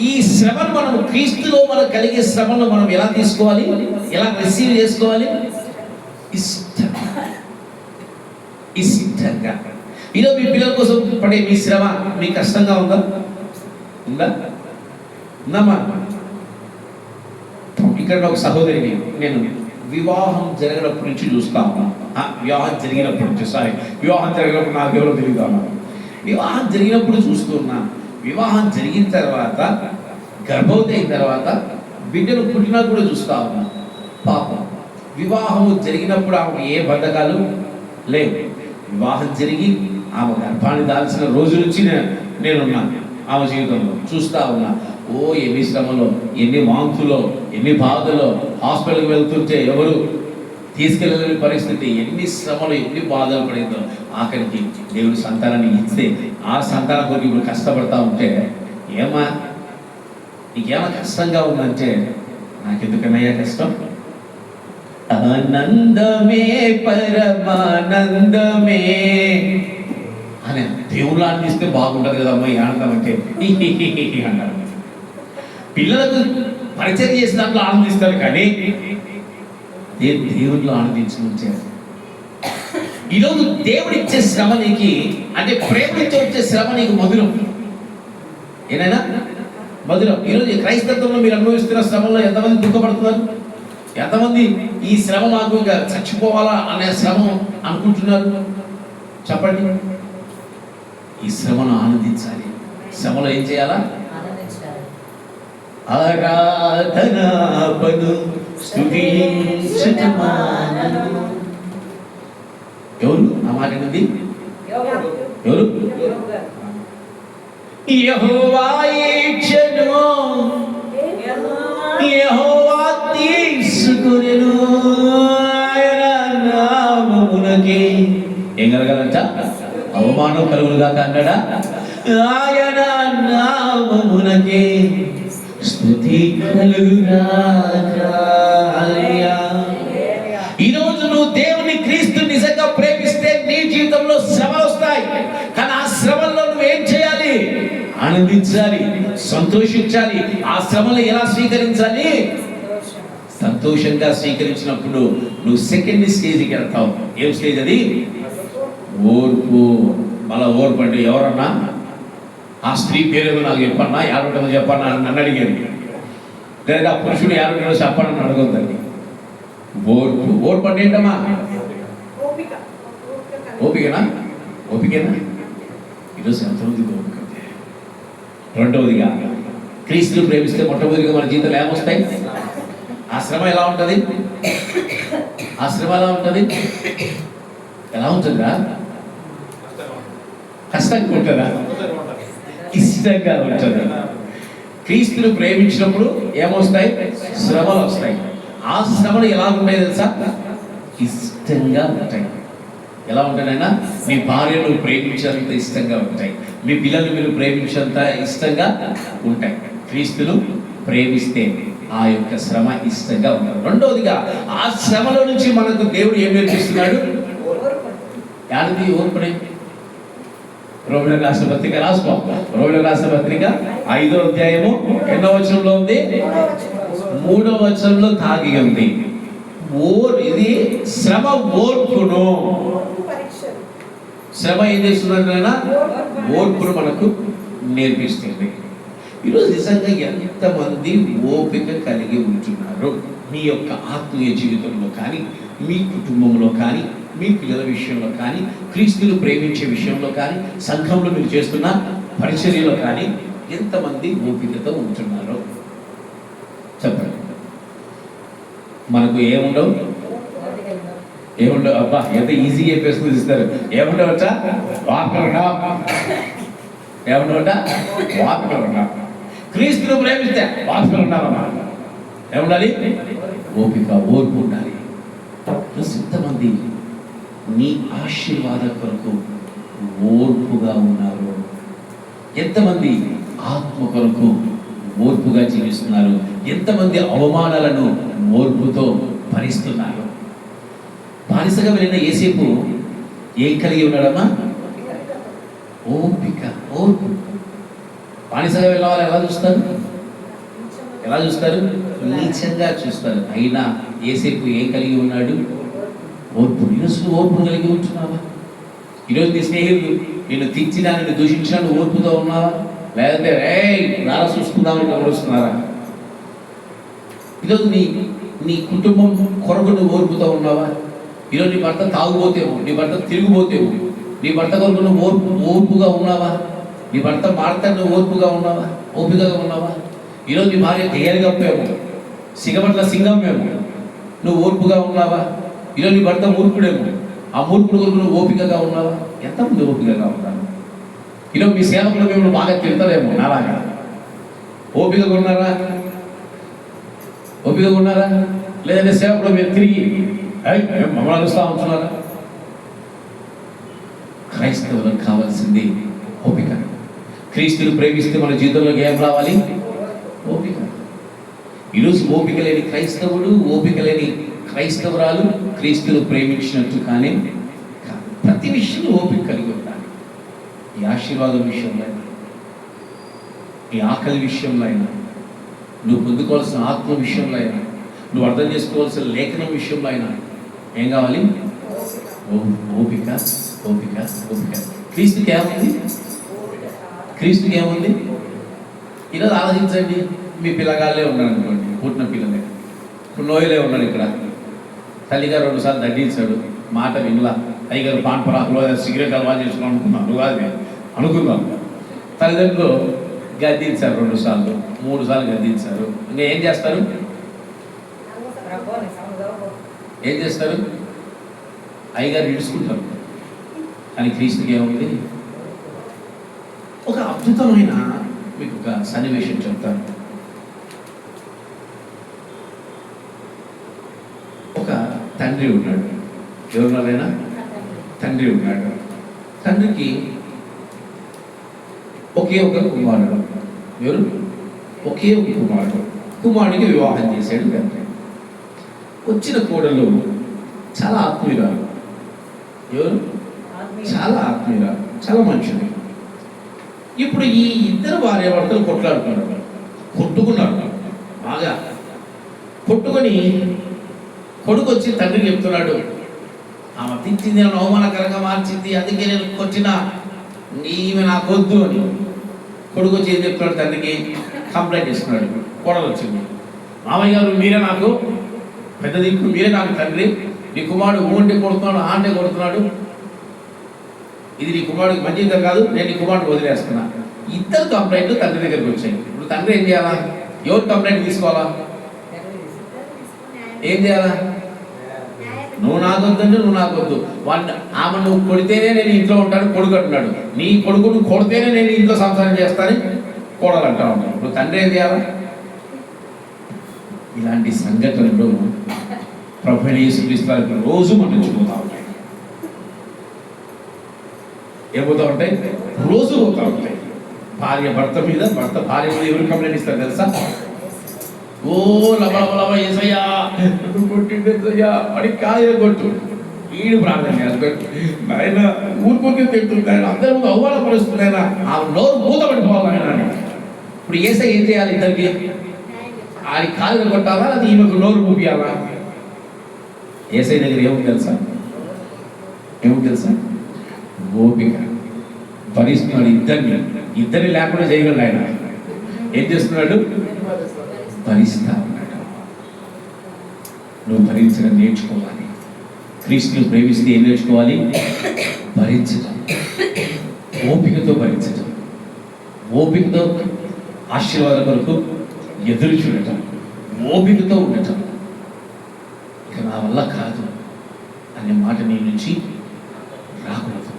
ఈ శ్రమను మనం క్రీస్తులో మనకు కలిగే శ్రమను మనం ఎలా తీసుకోవాలి? ఎలా రిసీవ్ చేసుకోవాలి? ఇష్టంగా. ఈరోజు మీ పిల్లల కోసం పడే మీ శ్రమ మీకు కష్టంగా ఉందా? ఉందమ్మా? ఇక్కడ ఒక సహోదరిని నేను వివాహం జరిగినప్పటి నుంచి చూస్తా ఉన్నా. వివాహం జరిగినప్పుడు నాకు ఎవరో తెలియదు అన్నా. వివాహం జరిగినప్పుడు చూస్తున్నా. వివాహం జరిగిన తర్వాత, గర్భవతి అయిన తర్వాత, బిడ్డలు పుట్టినా కూడా చూస్తా ఉన్నా. పాపం వివాహము జరిగినప్పుడు ఆమెకు ఏ బంధకాలు లేవు. వివాహం జరిగి ఆమె గర్భాన్ని దాల్చిన రోజు నుంచి నేనున్నాను. ఆమె జీవితంలో చూస్తా ఉన్నా. ఎన్ని శ్రమలో, ఎన్ని వాంతులో, ఎన్ని బాధలో, హాస్పిటల్కి వెళ్తుంటే ఎవరు తీసుకెళ్ళలేని పరిస్థితి, ఎన్ని శ్రమలు, ఎన్ని బాధలు పడిందో. ఆఖరికి దేవుడు సంతానాన్ని ఇస్తే ఆ సంతానం కొరకు ఇప్పుడు కష్టపడతా ఉంటే నీకేమో కష్టంగా ఉందంటే నాకెందుకన్నయ్యా కష్టం? ఆనందమే పరమానందమే అని దేవుళ్ళు ఆనందిస్తే బాగుంటుంది కదమ్మా. ఈ ఆనందం అంటే అన్నారు. పిల్లలకు పరిచయం చేసిన దాంట్లో ఆనందిస్తారు, కానీ దేవుళ్ళు ఆనందించుకుంటారు. ఈరోజు దేవుడిచ్చే శ్రమ నీకు అంటే ప్రేమతో వచ్చే శ్రమ నీకు మధురం. ఏనైనా మధురం. ఈరోజు క్రైస్తత్వంలో మీరు అనుభవిస్తున్న శ్రమంలో ఎంతమంది దుఃఖపడుతున్నారు? ఎంతమంది ఈ శ్రమ మాకు ఇంకా చచ్చిపోవాలా అనే శ్రమ అనుకుంటున్నారు? చెప్పండి. ఈ శ్రమను ఆనందించాలి. శ్రమలో ఏం చేయాలా? ఆరాధనాపను స్తుతించుటమానను. ఎవరు ఆ మాట ఏంది? ఎవరు? యెహోవా ఇచ్చెను, యెహోవా తీసుకొనెను, ఆయన నామమునకే ఏం కలగాలంట? అవమానం కలుగునుగాక అన్నాడా? ఆయన నామమునకే స్తుతి కలుగుగాక. ఈరోజు నువ్వు దేవుని క్రీస్తు నిజంగా ప్రేమిస్తే నీ జీవితంలో శ్రమలు వస్తాయి. కానీ ఆ శ్రమల్లో నువ్వేం చేయాలి? ఆనందించాలి, సంతోషించాలి. ఆ శ్రమలు ఎలా స్వీకరించాలి? సంతోషంగా స్వీకరించినప్పుడు నువ్వు సెకండ్ స్టేజ్కి వెళ్తావు. ఏం స్టేజ్ అది? ఓర్పు. మళ్ళా ఓర్పు అంటే ఎవరన్నా ఆ స్త్రీ పేరేదో నాకు చెప్పన్నా, యారుంటుందో చెప్పన్నా నన్ను అడిగాను. లేదా పురుషుడు యారుంటుందో చెప్పాలని అడగొద్దండి. ఓర్పు. ఓర్పు అంటే ఏంటమ్మా? ఓపికనా? ఓపికేనా? ఈరోజు ఎంతమంది ఓపిక? రెండవదిగా క్రీస్తును ప్రేమిస్తే మొట్టమొదటిగా మన జీవితంలో ఏమొస్తాయి? ఆ శ్రమ ఎలా ఉంటుంది? ఆ శ్రమ ఎలా ఉంటుంది? ఎలా ఉంటుందా? కష్టంగా ఉంటుందా? ఇష్టంగా ఉంటుంది. క్రీస్తును ప్రేమించినప్పుడు ఏమొస్తాయి? శ్రమలు వస్తాయి. ఆ శ్రమలు ఎలా ఉంటాయి తెలుసా? ఇష్టంగా ఉంటాయి. ఎలా ఉంటాయైనా? మీ భార్యను ప్రేమించేంత ఇష్టంగా ఉంటాయి. మీ పిల్లలు మీరు ప్రేమించేంత ఇష్టంగా ఉంటాయి. క్రీస్తును ప్రేమిస్తే ఆ యొక్క శ్రమ ఇష్టంగా ఉన్నారు. రెండవదిగా ఆ శ్రమలో నుంచి మనకు దేవుడు ఏం నేర్పిస్తున్నాడు? యాడిది ఓర్పునే. రోమిలకు రాసిన పత్రిక రాసుకో. రోమిలకు రాసిన పత్రిక 5వ అధ్యాయము ఎన్నో వచనంలో ఉంది? 3వ వచనంలో తాగి ఉంది. ఇది శ్రమ ఓర్పును. శ్రమ ఏం చేస్తున్నట్లయినా ఓర్పును మనకు నేర్పిస్తుంది. ఈరోజు నిజంగా ఎంతమంది ఓపిక కలిగి ఉంటున్నారు? మీ యొక్క ఆత్మీయ జీవితంలో కానీ, మీ కుటుంబంలో కానీ, మీ పిల్లల విషయంలో కానీ, క్రీస్తును ప్రేమించే విషయంలో కానీ, సంఘంలో మీరు చేస్తున్న పరిచర్యలో కానీ ఎంతమంది ఓపికతో ఉంటున్నారో చెప్పండి. మనకు ఏముండవు? అబ్బా ఎంత ఈజీగా చెప్పేసుకుని ఇస్తారు. ఏముండవచ్చా? ఏముండవట? క్రీస్తును ప్రేమిస్తే వాక్యం ఉండాలమ్మా. ఏముండాలి? ఓపిక, ఓర్పు ఉండాలి. ఎంతమంది నీ ఆశీర్వాదం కొరకు ఓర్పుగా ఉన్నారు? ఎంతమంది ఆత్మ కొరకు ఓర్పుగా జీవిస్తున్నారు? ఎంతమంది అవమానాలను ఓర్పుతో భరిస్తున్నారు? బానిసగా వెళ్ళిన యేసేపు ఏం కలిగి ఉన్నాడమ్మా? ఓపిక, ఓర్పు. బానిసగా వెళ్ళిన వాళ్ళు ఎలా చూస్తారు? నీచంగా చూస్తారు. అయినా యేసేపు ఏం కలిగి ఉన్నాడు? ఓర్పు. ఈరోజు ఓర్పును కలిగి ఉంటున్నావా? ఈరోజు నీ స్నేహితులు నిన్ను తిచ్చినా, నిన్ను దూషించినా నువ్వు ఓర్పుతో ఉన్నావా? లేదంటే నారా చూసుకుందామని గమనిస్తున్నారా? ఈరోజు నీ కుటుంబం కొరకు నువ్వు ఓర్పుతో ఉన్నావా? ఈరోజు నీ భర్త తాగుపోతేమో, నీ భర్త తిరిగిపోతేమో, నీ భర్త కొరకు నువ్వు ఓర్పుగా ఉన్నావా? నీ భర్త మారితే నువ్వు ఓర్పుగా ఉన్నావా? ఓపికగా ఉన్నావా? ఈరోజు నీ భార్య తేలిగప్పేమో, సిగపట్ల సింగమేమో, నువ్వు ఓర్పుగా ఉన్నావా? ఈరోజు నీ భర్త మూర్ఖుడేమో, ఆ మూర్ఖుడు కొరకు నువ్వు ఓపికగా ఉన్నావా? ఎంతమంది ఓపికగా ఉన్నారు? ఈరోజు మీ సేవకులు మేము బాగా తిడతారేమో నాలాగా. ఓపికగా ఉన్నారా? లేదంటే సేవకులు మీరు తిరిగి మమ్మల్ని అరుస్తా ఉంటున్నారా? క్రైస్తవులకు కావాల్సింది ఓపిక. క్రీస్తుని ప్రేమిస్తే మన జీవితంలోకి ఏం రావాలి? ఓపిక. ఈరోజు ఓపిక లేని క్రైస్తవుడు, ఓపిక లేని క్రైస్తవురాలు క్రీస్తును ప్రేమించినట్టు కానీ ప్రతి విషయంలో ఓపిక కలిగి ఉండాలి. ఈ ఆశీర్వాదం విషయంలో అయినా, ఈ ఆకలి విషయంలో అయినా, నువ్వు పొందుకోవాల్సిన ఆత్మ విషయంలో అయినా, నువ్వు అర్థం చేసుకోవాల్సిన లేఖనం విషయంలో అయినా ఏం కావాలి? ఓపిక, ఓపిక, ఓపిక. క్రీస్తుకి ఏముంది? ఈరోజు ఆలోచించండి. మీ పిల్లగాళ్ళే ఉన్నారు అనుకోండి, పుట్టిన పిల్లలే. ఇప్పుడు నోయలే ఉన్నాడు ఇక్కడ. తల్లిగారు 2 సార్లు దండించాడు, మాట వినలా. అయ్యగారు పాన్ పరాకులో సిగరెట్ అలవాటు చేసుకుని అనుకుందాం. తల్లిదండ్రులు గద్దించారు 2 సార్లు, 3 సార్లు గద్దించారు. ఇంకా ఏం చేస్తారు? అయ్యగారు ఇడుచుకుంటారు. కానీ క్రీస్తుకి ఏముంది? ఒక అద్భుతమైన మీకు ఒక సన్నివేశం చెప్తాను. ఒక తండ్రి ఉన్నాడు. ఎవరున్నారైనా? తండ్రి ఉన్నాడు. తండ్రికి ఒకే ఒక కుమారుడు. ఎవరు? ఒకే ఒక కుమారుడికి వివాహం చేశాడు తండ్రి. వచ్చిన కోడలు చాలా ఆత్మీయురాలు. ఎవరు? చాలా ఆత్మీయురాలు, చాలా మంచిది. ఇప్పుడు ఈ ఇద్దరు భార్యాభర్తలు కొట్టుకున్నారు బాగా. కొట్టుకొని కొడుకు వచ్చి తండ్రికి చెప్తున్నాడు, ఆమె తిట్టింది, నన్ను అవమానకరంగా మార్చింది, అందుకే నేను కొట్టినా, ఈమె నాకు వద్దు అని. కొడుకు వచ్చి ఏం చెప్తున్నాడు? తండ్రికి కంప్లైంట్ ఇస్తున్నాడు. కోడలు వచ్చింది, మామయ్య గారు మీరే నాకు పెద్ద దిక్కు, మీరే నాకు తండ్రి. నీ కుమారుడు ఊంటే కొడుతున్నాడు, ఆంటే కొడుతున్నాడు, ఇది నీ కుమారుడికి మంచిది కాదు, నేను నీ కుమారుడు వదిలేస్తున్నా. ఇద్దరు కంప్లైంట్లు తండ్రి దగ్గరికి వచ్చాయి. ఇప్పుడు తండ్రి ఏం చేయాలా? ఎవరు కంప్లైంట్ తీసుకోవాలా? ఏం చేయాలా? నువ్వు నాకు వద్దంటే నువ్వు నాకు వద్దు. ఆమె నువ్వు కొడితేనే నేను ఇంట్లో ఉంటాను కొడుకు అంటున్నాడు. నీ కొడుకు నువ్వు కొడితేనే నేను ఇంట్లో సంసారం చేస్తానని కోడలు అంటా ఉన్నాను. ఇప్పుడు తండ్రి ఏం చేయాలా? ఇలాంటి సంఘటనలు ప్రభువైన యేసుక్రీస్తు రోజు మనం చూపుతా ఉంటాయి. ఏమవుతా ఉంటాయి? రోజు అవుతా ఉంటాయి. భార్య భర్త మీద, భర్త భార్య మీద ఎవరు కంప్లైంట్ ఇస్తారు తెలుసా? ఓ లబలబలబ ఏసయ్యా నన్ను కొట్టిండేసయ్యా వాడికి కాయ కొట్టు. ఈడు ప్రార్థన చేస్తాడు, ఆయన ఊరుకోకే తింటున్నాడు, అందరూ అవమానపరుస్తున్నాయన, ఆ నోరు మూతపడిపోవాలి అని. ఇప్పుడు ఏసై ఏం చేయాలి? ఇద్దరికి ఆడి కాళ్ళు కొట్టాలా, అది ఈమెకు నోరు మూపియాలా? ఏసై దగ్గర ఏముంది తెలుసా? ఏముంది తెలుసా? ఓపిక. భరిస్తున్నాడు ఇద్దరిని లేకుండా చేయగలడు ఆయన. ఏం చేస్తున్నాడు? భరిస్తా ఉన్నాడు. నువ్వు భరించడం నేర్చుకోవాలి. క్రీస్తుని ప్రేమిస్తే ఏం నేర్చుకోవాలి? భరించడం, ఓపికతో భరించడం, ఓపికతో ఆశీర్వాదం కొరకు ఎదురు చూడటం, ఓపికతో ఉండటం. ఇక నా వల్ల కాదు అనే మాట నీ నుంచి రాకూడదు.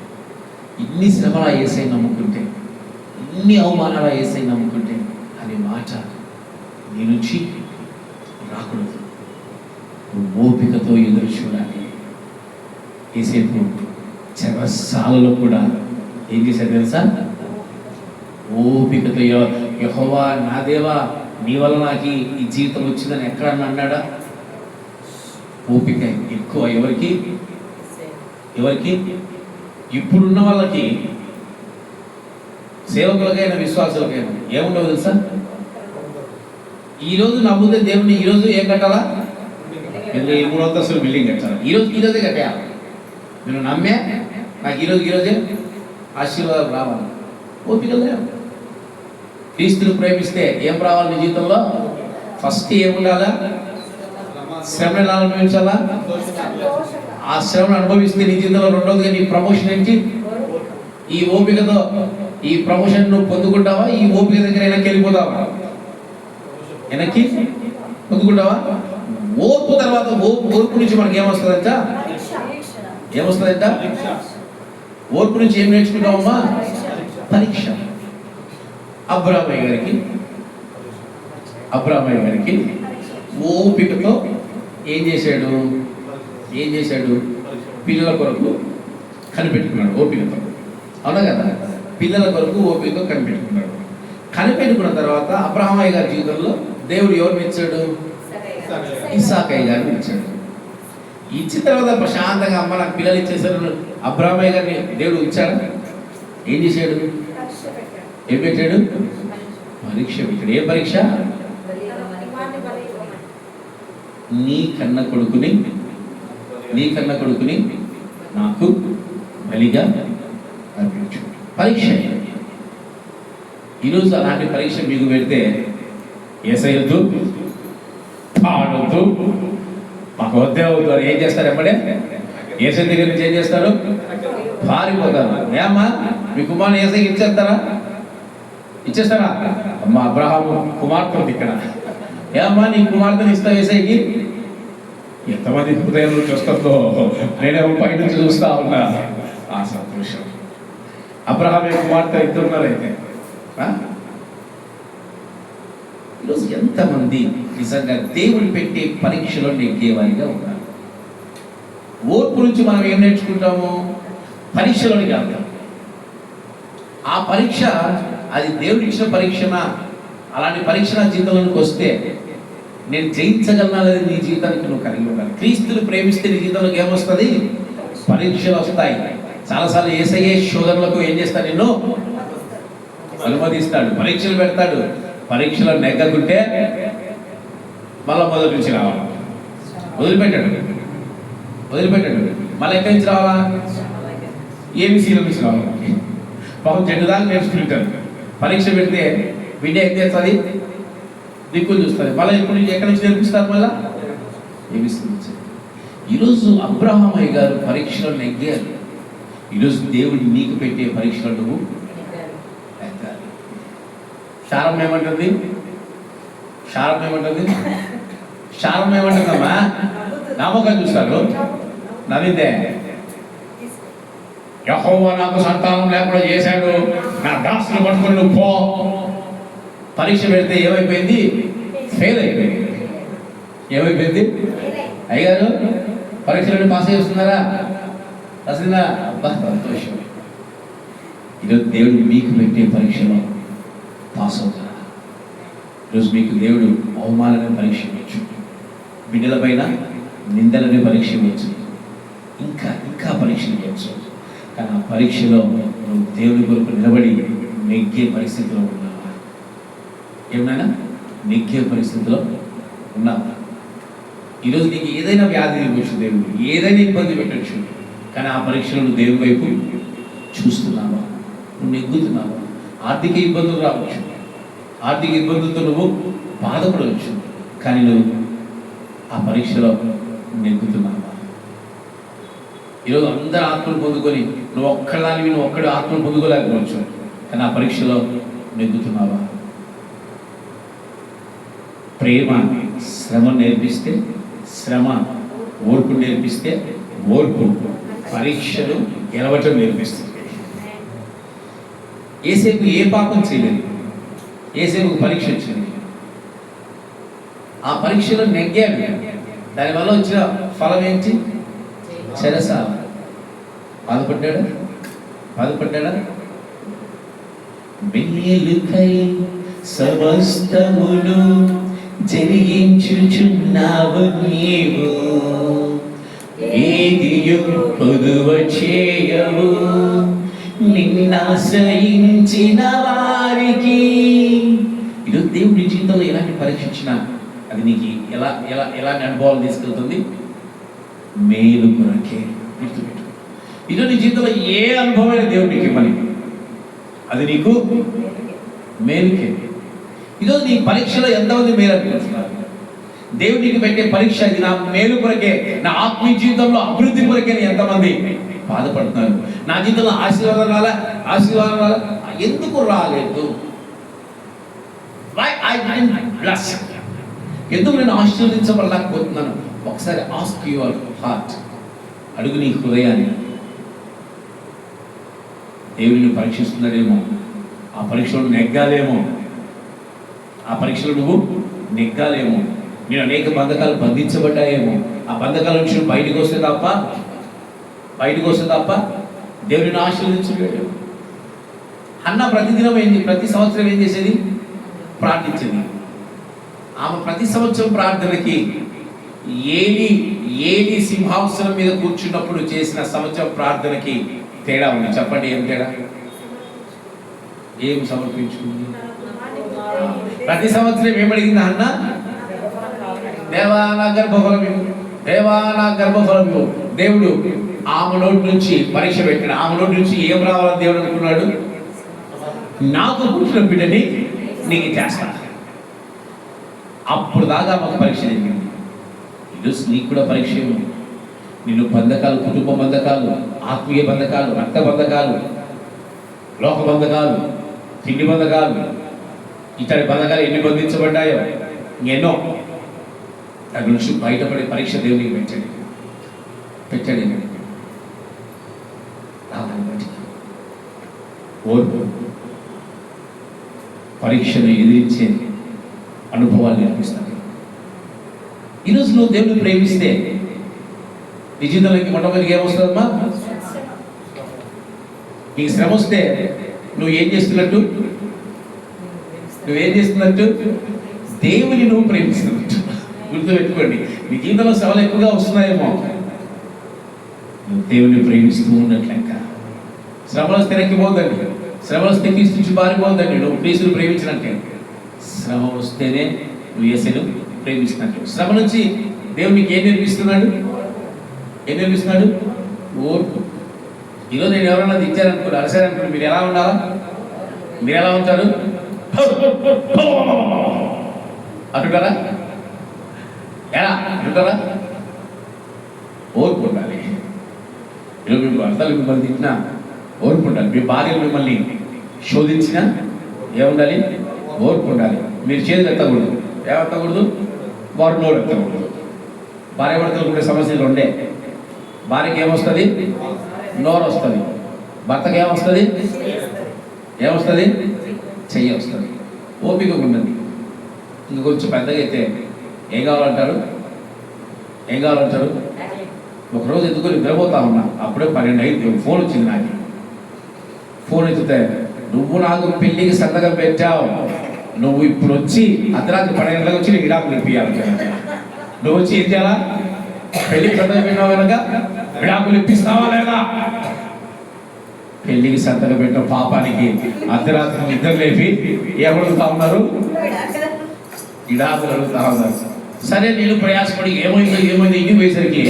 ఇన్ని శ్రమల ఏసై నమ్ముకుంటే, ఇన్ని అవమానాల ఏసై నమ్ముకుంటే అనే మాట నీ నుంచి రాకూడదు. నువ్వు ఓపికతో ఎదురు చూడాలి. ఏసేపు చెరసాలలో కూడా ఏం చేశాడు తెలుసా? ఓపికతో యెహోవా నా దేవా నీ వల్ల నాకు ఈ జీవితం వచ్చిందని ఎక్కడన్నా అన్నాడా? ఓపిక ఎక్కువ. ఎవరికి? ఇప్పుడున్న వాళ్ళకి, సేవకులకైనా విశ్వాసులకైనా ఏముండవు తెలుసా? ఈరోజు నమ్ముతే దేవుని ఈరోజు ఏం కట్టాలా? 3 అంతస్తులు బిల్డింగ్ కట్టాలి. ఈరోజే కట్టేయాలి. నేను నమ్మే నాకు ఈరోజే ఆశీర్వాదం రావాలి. ఓపిక లేవు. క్రీస్తుని ప్రేమిస్తే ఏం రావాలి నీ జీవితంలో? ఫస్ట్ ఏముండాలా? శ్రమను అనుభవించాలా? ఆ శ్రమను అనుభవిస్తే నీ జీవితంలో రెండోదిగా నీ ప్రమోషన్ ఏంటి? ఈ ఓపికతో ఈ ప్రమోషన్ నువ్వు పొందుకుంటావా? ఈ ఓపిక దగ్గర వెనక్కి వెళ్ళిపోతావా? వెనక్కి పొందుకుంటావా? ఓర్పు తర్వాత ఓర్పు నుంచి మనకి ఏమొస్తుందంట? ఓర్పు నుంచి ఏం నేర్చుకుంటామమ్మా? పరీక్ష. అబ్రామయ్య గారికి ఓపికతో ఏం చేశాడు? పిల్లల కొరకు కనిపెట్టుకున్నాడు. ఓపికతో, అవునా కదా? పిల్లల కొరకు ఓపికతో కనిపెట్టుకున్నాడు. కనిపెట్టుకున్న తర్వాత అబ్రామయ్య గారి జీవితంలో దేవుడు ఎవరిని ఇచ్చాడు? ఇస్సాకయ్య గారిని ఇచ్చాడు. ఇచ్చిన తర్వాత ప్రశాంతంగా అమ్మ నాకు పిల్లలు ఇచ్చేసారు. అబ్రామయ్య గారిని దేవుడు ఇచ్చాడు. ఏం చేశాడు? ఏం పెట్టాడు? పరీక్ష పెట్టాడు. ఏ పరీక్ష? నీ కన్న కొడుకుని నాకు బలిగా అర్పించు. పరీక్ష. ఈరోజు అలాంటి పరీక్ష మీకు పెడితే ఏసయ్యొద్దు, పాడొద్దు, మాకు వద్దే అవుతారు. ఏం చేస్తారు? ఎప్పుడే ఏసై దగ్గర నుంచి ఏం చేస్తారు? పారిపోతారు. ఏమ్మా మీ కుమారుని ఏసైకి ఇచ్చేస్తారా? అమ్మ అబ్రహాము కుమార్తె ఉంది ఇక్కడ. ఏమ్మా నీ కుమార్తెని ఇస్తావు ఏసైకి? ఎంతమంది హృదయం నుంచి వస్తుందో నేనేమో పై నుంచి చూస్తా ఉన్నా. ఆ సంతోషం. అబ్రహాం కుమార్తె ఇద్దరున్నారైతే ఈరోజు ఎంతమంది నిజంగా దేవుడు పెట్టే పరీక్షలో నెగ్గేవారిగా ఉన్నారు. ఓర్పు నుంచి మనం ఏం నేర్చుకుంటాము? పరీక్షలోనికి వెళ్తాం. ఆ పరీక్ష అది దేవుడు ఇచ్చిన పరీక్షనా? అలాంటి పరీక్ష నా జీవితంలోకి వస్తే నేను జయించగలనా అనేది నీ జీవితానికి నువ్వు కలిగి ఉండాలి. క్రీస్తుని ప్రేమిస్తే నీ జీవితంలోకి ఏమొస్తుంది? పరీక్షలు వస్తాయి. చాలాసార్లు యేసయ్యే శోధనలకు ఏం చేస్తాడు? నిన్ను అనుమతిస్తాడు, పరీక్షలు పెడతాడు. పరీక్షలో నెగ్గకుంటే మళ్ళీ మొదటి నుంచి రావాలి. వదిలిపెట్టాడు. మళ్ళీ ఎక్కడి నుంచి రావాలా? ఏబీసీల నుంచి రావాలి. పాపం చెడ్డు దాకా నేర్చుకుంటారు. పరీక్ష పెడితే బిడ్డ ఏం చేస్తుంది? దిక్కులు చూస్తుంది. మళ్ళీ ఇప్పుడు ఎక్కడి నుంచి నేర్పిస్తారు? మళ్ళీ ఏబీసీ నుంచి. ఈరోజు అబ్రహామయ్య గారు పరీక్షలో నెగ్గారు. ఈరోజు దేవుడు నీకు పెట్టే పరీక్షలో నువ్వు నెగ్గాలి. శారం ఏమంటుంది? ఏమంటుందమ్మా? నామకం చూస్తారు. నవ్విందే. యెహోవా నాకు సంతానం లేకుండా చేశాడు, నా దాసులు పట్టుకొని నువ్వు పో. పరీక్ష పెడితే ఏమైపోయింది? ఫెయిల్ అయిపోయింది. ఏమైపోయింది? అయ్యగారు పరీక్షలను పాస్ చేస్తున్నారా? అసలు అబ్బా సంతోషం. ఈరోజు దేవుడు మీకు పెట్టే పరీక్షలో పాస్ అవుతారా? ఈరోజు మీకు దేవుడు అవమానాన్ని పరీక్ష ఇవ్వచ్చు, బిడ్డలపైన నిందలని పరీక్ష ఇవ్వచ్చు, ఇంకా ఇంకా పరీక్షలు ఇవ్వచ్చు. కానీ ఆ పరీక్షలో నువ్వు దేవుని కొరకు నిలబడి నెగ్గే పరిస్థితిలో ఉన్నావా? ఏమైనా నెగ్గే పరిస్థితిలో ఉన్నావా? ఈరోజు నీకు ఏదైనా వ్యాధి ఇవ్వచ్చు, దేవుడు ఏదైనా ఇబ్బంది పెట్టచ్చు, కానీ ఆ పరీక్షలో నువ్వు దేవుని వైపు చూస్తున్నావా? నువ్వు నెగ్గుతున్నావా? ఆర్థిక ఇబ్బందులు రావచ్చు, ఆర్థిక ఇబ్బందులతో నువ్వు బాధపడవచ్చు, కానీ నువ్వు ఆ పరీక్షలో నెగ్గుతున్నావా? ఈరోజు అందరు ఆత్మలు పొందుకొని నువ్వు ఒక్కదానివి, నువ్వు ఒక్కడు ఆత్మలు పొందుకోలేకపోవచ్చు, కానీ ఆ పరీక్షలో నెగ్గుతున్నావా? ప్రేమ శ్రమ నేర్పిస్తే శ్రమ, ఓర్పు నేర్పిస్తే ఓర్పు పరీక్షలు గెలవటం నేర్పిస్తుంది. ఏసేపు ఏ పాపం చేయలేదు, ఏసేపు పరీక్ష వచ్చింది, ఆ పరీక్షలో నెగ్గాడు. దానివల్ల వచ్చిన ఫలం ఏంటి? చెరసాల. బాధపడ్డాడా? మేలుకై సమస్తమును జరిగించుచున్నావు నీవు, ఏదియు పొదువ చేయవు నిన్నాశ్రయించిన వారికి. ఈరోజు దేవుడి జీవితంలో ఎలాంటి పరీక్ష ఇచ్చినా అది నీకు ఎలాంటి అనుభవాలు తీసుకెళ్తుంది? మేలు కొరకే. గుర్తుపెట్టు, ఈరోజు నీ జీవితంలో ఏ అనుభవమైన దేవుడికి ఇవ్వని, అది నీకు మేలుకే. ఈరోజు నీ పరీక్షలో ఎంతమంది మేలు అనుకుంటున్నారు? దేవుడికి పెట్టే పరీక్ష ఇది నా మేలు కొరకే, నా ఆత్మీయ జీవితంలో అభివృద్ధి కొరకే ఎంతమంది బాధపడుతున్నారు? నా జీవితంలో ఆశీర్వాదం రాలా, ఎందుకు రాలేదు? ఎందుకు నేను ఆశీర్వదించబడలేకపోతున్నాను? ఒకసారి ఆస్క్ యువర్ హార్ట్, అడుగు నీ హృదయాన్ని. దేవుడిని పరీక్షిస్తున్నాడేమో, ఆ పరీక్షలో నెగ్గాలేమో, నేను అనేక బంధకాలు బంధించబడ్డాయేమో, ఆ బంధకాల నుంచి బయటకు వస్తే తప్ప దేవుడిని ఆశీర్వదించలేడు. అన్న ప్రతి సంవత్సరం ఏం చేసేది? ప్రార్థించేది. ఆమె ప్రతి సంవత్సరం ప్రార్థనకి ఏలి సింహాసనం మీద కూర్చున్నప్పుడు చేసిన సంవత్సరం ప్రార్థనకి తేడా ఉంది. చెప్పండి, ఏం తేడా? ఏం సమర్పించుకుంది? ప్రతి సంవత్సరం ఏమడిగింది అన్న? దేవా నా గర్భఫలం ఇవ్వు. దేవుడు ఆమె నోటి నుంచి పరీక్ష పెట్టాడు. ఆమె నోటి నుంచి ఏం రావాలని దేవుడు అనుకున్నాడు? నాకు పుట్టిన బిడ్డని నీకు చేస్తాను. అప్పుడు దాకా మాకు పరీక్ష జరిగింది. ఈరోజు నీకు కూడా పరీక్ష ఉంది. నిన్ను బంధకాలు, కుటుంబ బంధకాలు, ఆత్మీయ బంధకాలు, రక్త బంధకాలు, లోక బంధకాలు, తిండి బంధకాలు, ఇతడి బంధకాలు ఎన్ని బంధించబడ్డాయో ఎన్నో, దాని నుంచి బయటపడే పరీక్ష దేవునికి పెట్టాడు. ఓర్పు పరీక్షను ఎదిరించే అనుభవాలు నేర్పిస్తాయి. ఈరోజు నువ్వు దేవుని ప్రేమిస్తే నీ జీవితంలోకి మొట్టమొదటిగా ఏమొస్తుందమ్మా? నీకు శ్రమ వస్తే నువ్వేం చేస్తున్నట్టు? దేవుని నువ్వు ప్రేమిస్తున్నట్టు. గుర్తుపెట్టుకోండి, నీ జీవితంలో శ్రమలు ఎక్కువగా వస్తున్నాయేమో, నువ్వు దేవుని ప్రేమిస్తూ ఉన్నట్లెక్క. శ్రమలు వస్తే నెక్కిపోద్దండి, శ్రమలు వస్తే తీసుకొచ్చి పారిపోద్దండి. నువ్వు క్రీస్తుని ప్రేమించినట్టే. శ్రమ వస్తేనే నువ్వు యేసుని ప్రేమిస్తున్నట్టు. శ్రమ నుంచి దేవుడు నీకు ఏం నేర్పిస్తున్నాడు? ఓర్పు. ఈరోజు నేను ఎవరైనా తిట్టారనుకోండి, అరసారనుకోండి, మీరు ఎలా ఉండాలా? మీరు ఎలా ఉంటారు? అంటుంటారా? ఎలా అంటుంటారా? ఓర్పు ఉండాలి. ఈరోజు మీ భర్తలు మిమ్మల్ని తిట్టినా ఓర్పు ఉండాలి. మీ భార్యలు మిమ్మల్ని శోధించినా ఏముండాలి? ఓర్పు ఉండాలి. మీరు చేతులు ఎత్తకూడదు. ఏమెత్తకూడదు? వారు నోరు ఎత్తకూడదు. భార్య భర్తలు ఉండే సమస్యలు ఉండే. భార్యకి ఏమొస్తుంది? నోరు వస్తుంది. భర్తకి ఏమొస్తుంది? చెయ్యి వస్తుంది. ఓపిక ఉన్నది. ఇంకా కొంచెం పెద్దగా అయితే ఏం కావాలంటారు? ఒకరోజు ఎందుకు నిద్రపోతా ఉన్నా, అప్పుడే 12 అయింది. ఫోన్ వచ్చింది నాకు. ఫోన్ ఎత్తితే, నువ్వు నాకు పెళ్ళికి సంతకం పెట్టావు, నువ్వు ఇప్పుడు వచ్చి అర్ధరాత్రి 12 గంటలకు వచ్చి నీకు విడాకులు ఇప్పియాలి. నువ్వు వచ్చి ఏం చేయాలా? పెళ్లికి సంతకం పెట్టినావు కనుక విడాకులు ఇప్పిస్తావా లేదా? పెళ్లికి సంతకం పెట్టిన పాపానికి అర్ధరాత్రి నిద్ర లేపి ఏమడుగుతా ఉన్నారు? విడాకులు అడుగుతా ఉన్నారు. సరే నేను ప్రయాసపడి ఏమైందో ఇంటికి పోయేసరికి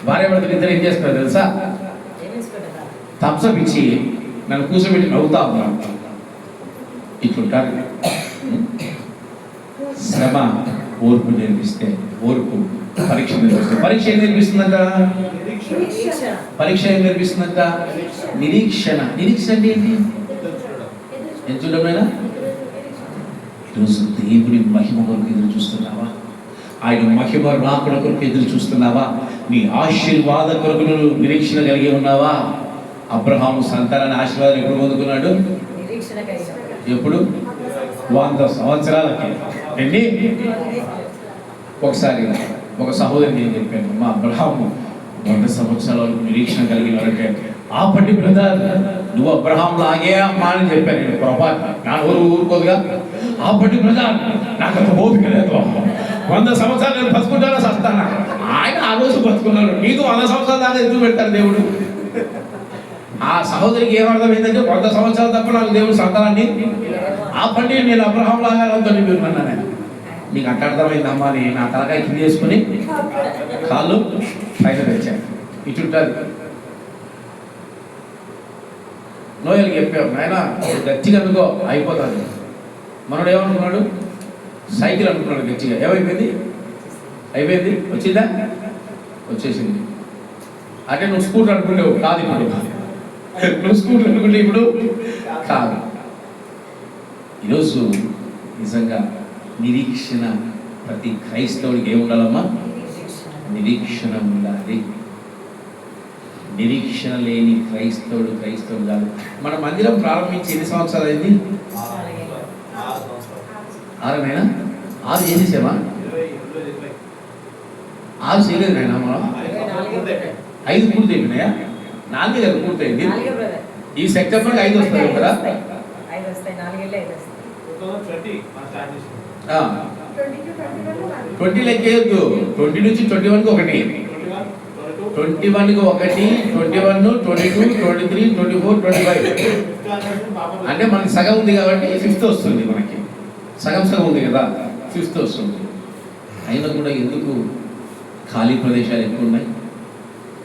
భార్య భర్తలు ఇద్దరు ఏం చేస్తున్నారు తెలుసా? థమ్సప్ ఇచ్చి నన్ను కూర్చోబెట్టి నవ్వుతా ఉన్నాను. ఇట్లుంటారు. శ్రమ ఓర్పు నేర్పిస్తే ఓర్పు పరీక్ష నేర్పిస్తే పరీక్ష ఏం నేర్పిస్తుందంట? పరీక్ష ఏం నేర్పిస్తుందంట? నిరీక్షణ. నిరీక్షణ అంటే ఏంటి? ఏం చూడమేనా? ఈరోజు దేవుడి మహిమ కొరకు ఎదురు చూస్తున్నావా? ఆయన మహిమ రాకడ కొరకు ఎదురు చూస్తున్నావా? నీ ఆశీర్వాద కొరకు నువ్వు నిరీక్షణ కలిగి ఉన్నావా? అబ్రహాము సంతానాన్ని ఆశీర్వాదం ఎప్పుడు పొందుకున్నాడు? ఎప్పుడు? 100 సంవత్సరాలకి. ఎన్ని? ఒకసారి ఒక సహోదరికి ఏం చెప్పాను, మా అబ్రహాము 100 సంవత్సరాల వరకు నిరీక్షణ కలిగినారంటే ఆపటి బ్రదర్ నువ్వు అబ్రహాం లాగే అమ్మా అని చెప్పాను. నేను పొరపాటు నా ఊరుకోదుగా. ఆపటి బ్రదర్ నాకు అంత ఓపిక లేదు. 100 సంవత్సరాలు నేను బతుకుంటానో సస్తానా? ఆయన ఆ రోజు బతుకున్నాడు. నీకు 100 సంవత్సరాల దాకా ఎందుకు పెడతాడు దేవుడు? ఆ సహోదరికి ఏమర్థమైందంటే 100 సంవత్సరాలు తప్ప నాకు దేవుడు సంతానాన్ని ఆపండి, నేను అబ్రహాం లాగా అన్నాను. నేను నీకు అట్ట అర్థమైందమ్మా అని నా తలకాయ కింద చేసుకుని కాళ్ళు పైన తెచ్చాను. ఇటుంటుంది. నోయల్కి చెప్పావు నాయన గట్టిగా అనుకో అయిపోతుంది. మనోడు ఏమనుకున్నాడు? సైకిల్ అనుకున్నాడు గట్టిగా. ఏమైపోయింది? అయిపోయింది. వచ్చిందా? వచ్చేసింది. అంటే నువ్వు స్కూటర్ అనుకునేవు కాదు. ఇప్పుడు నువ్వు స్కూటర్ అనుకుంటే ఇప్పుడు కాదు. ఈరోజు నిజంగా నిరీక్షణ ప్రతి క్రైస్తవుడికి ఏముండాలమ్మా? నిరీక్షణ ఉండాలి. నిరీక్షణ లేని క్రైస్తవుడు కాదు. మన మందిరం ప్రారంభించి ఎన్ని సంవత్సరాలు అయింది? 6 6 చేసేసామా? 6 చేయలేదు నాయన. మనం 5 పూర్తి అయిపోయినాయా? 4 కదా పూర్తయింది. ఈ సెప్టెంబర్కి 5 వస్తుంది కదా. 20 లెక్కేయద్దు. 20 నుంచి 21కి ఒకటి, 21కి ఒకటి, 21, 22, 23, 24, 25 అంటే మనకి సగం ఉంది కాబట్టి 5th వస్తుంది. మనకి సగం ఉంది కదా, 5th వస్తుంది. అయినా కూడా ఎందుకు ఖాళీ ప్రదేశాలు ఎక్కువ ఉన్నాయి?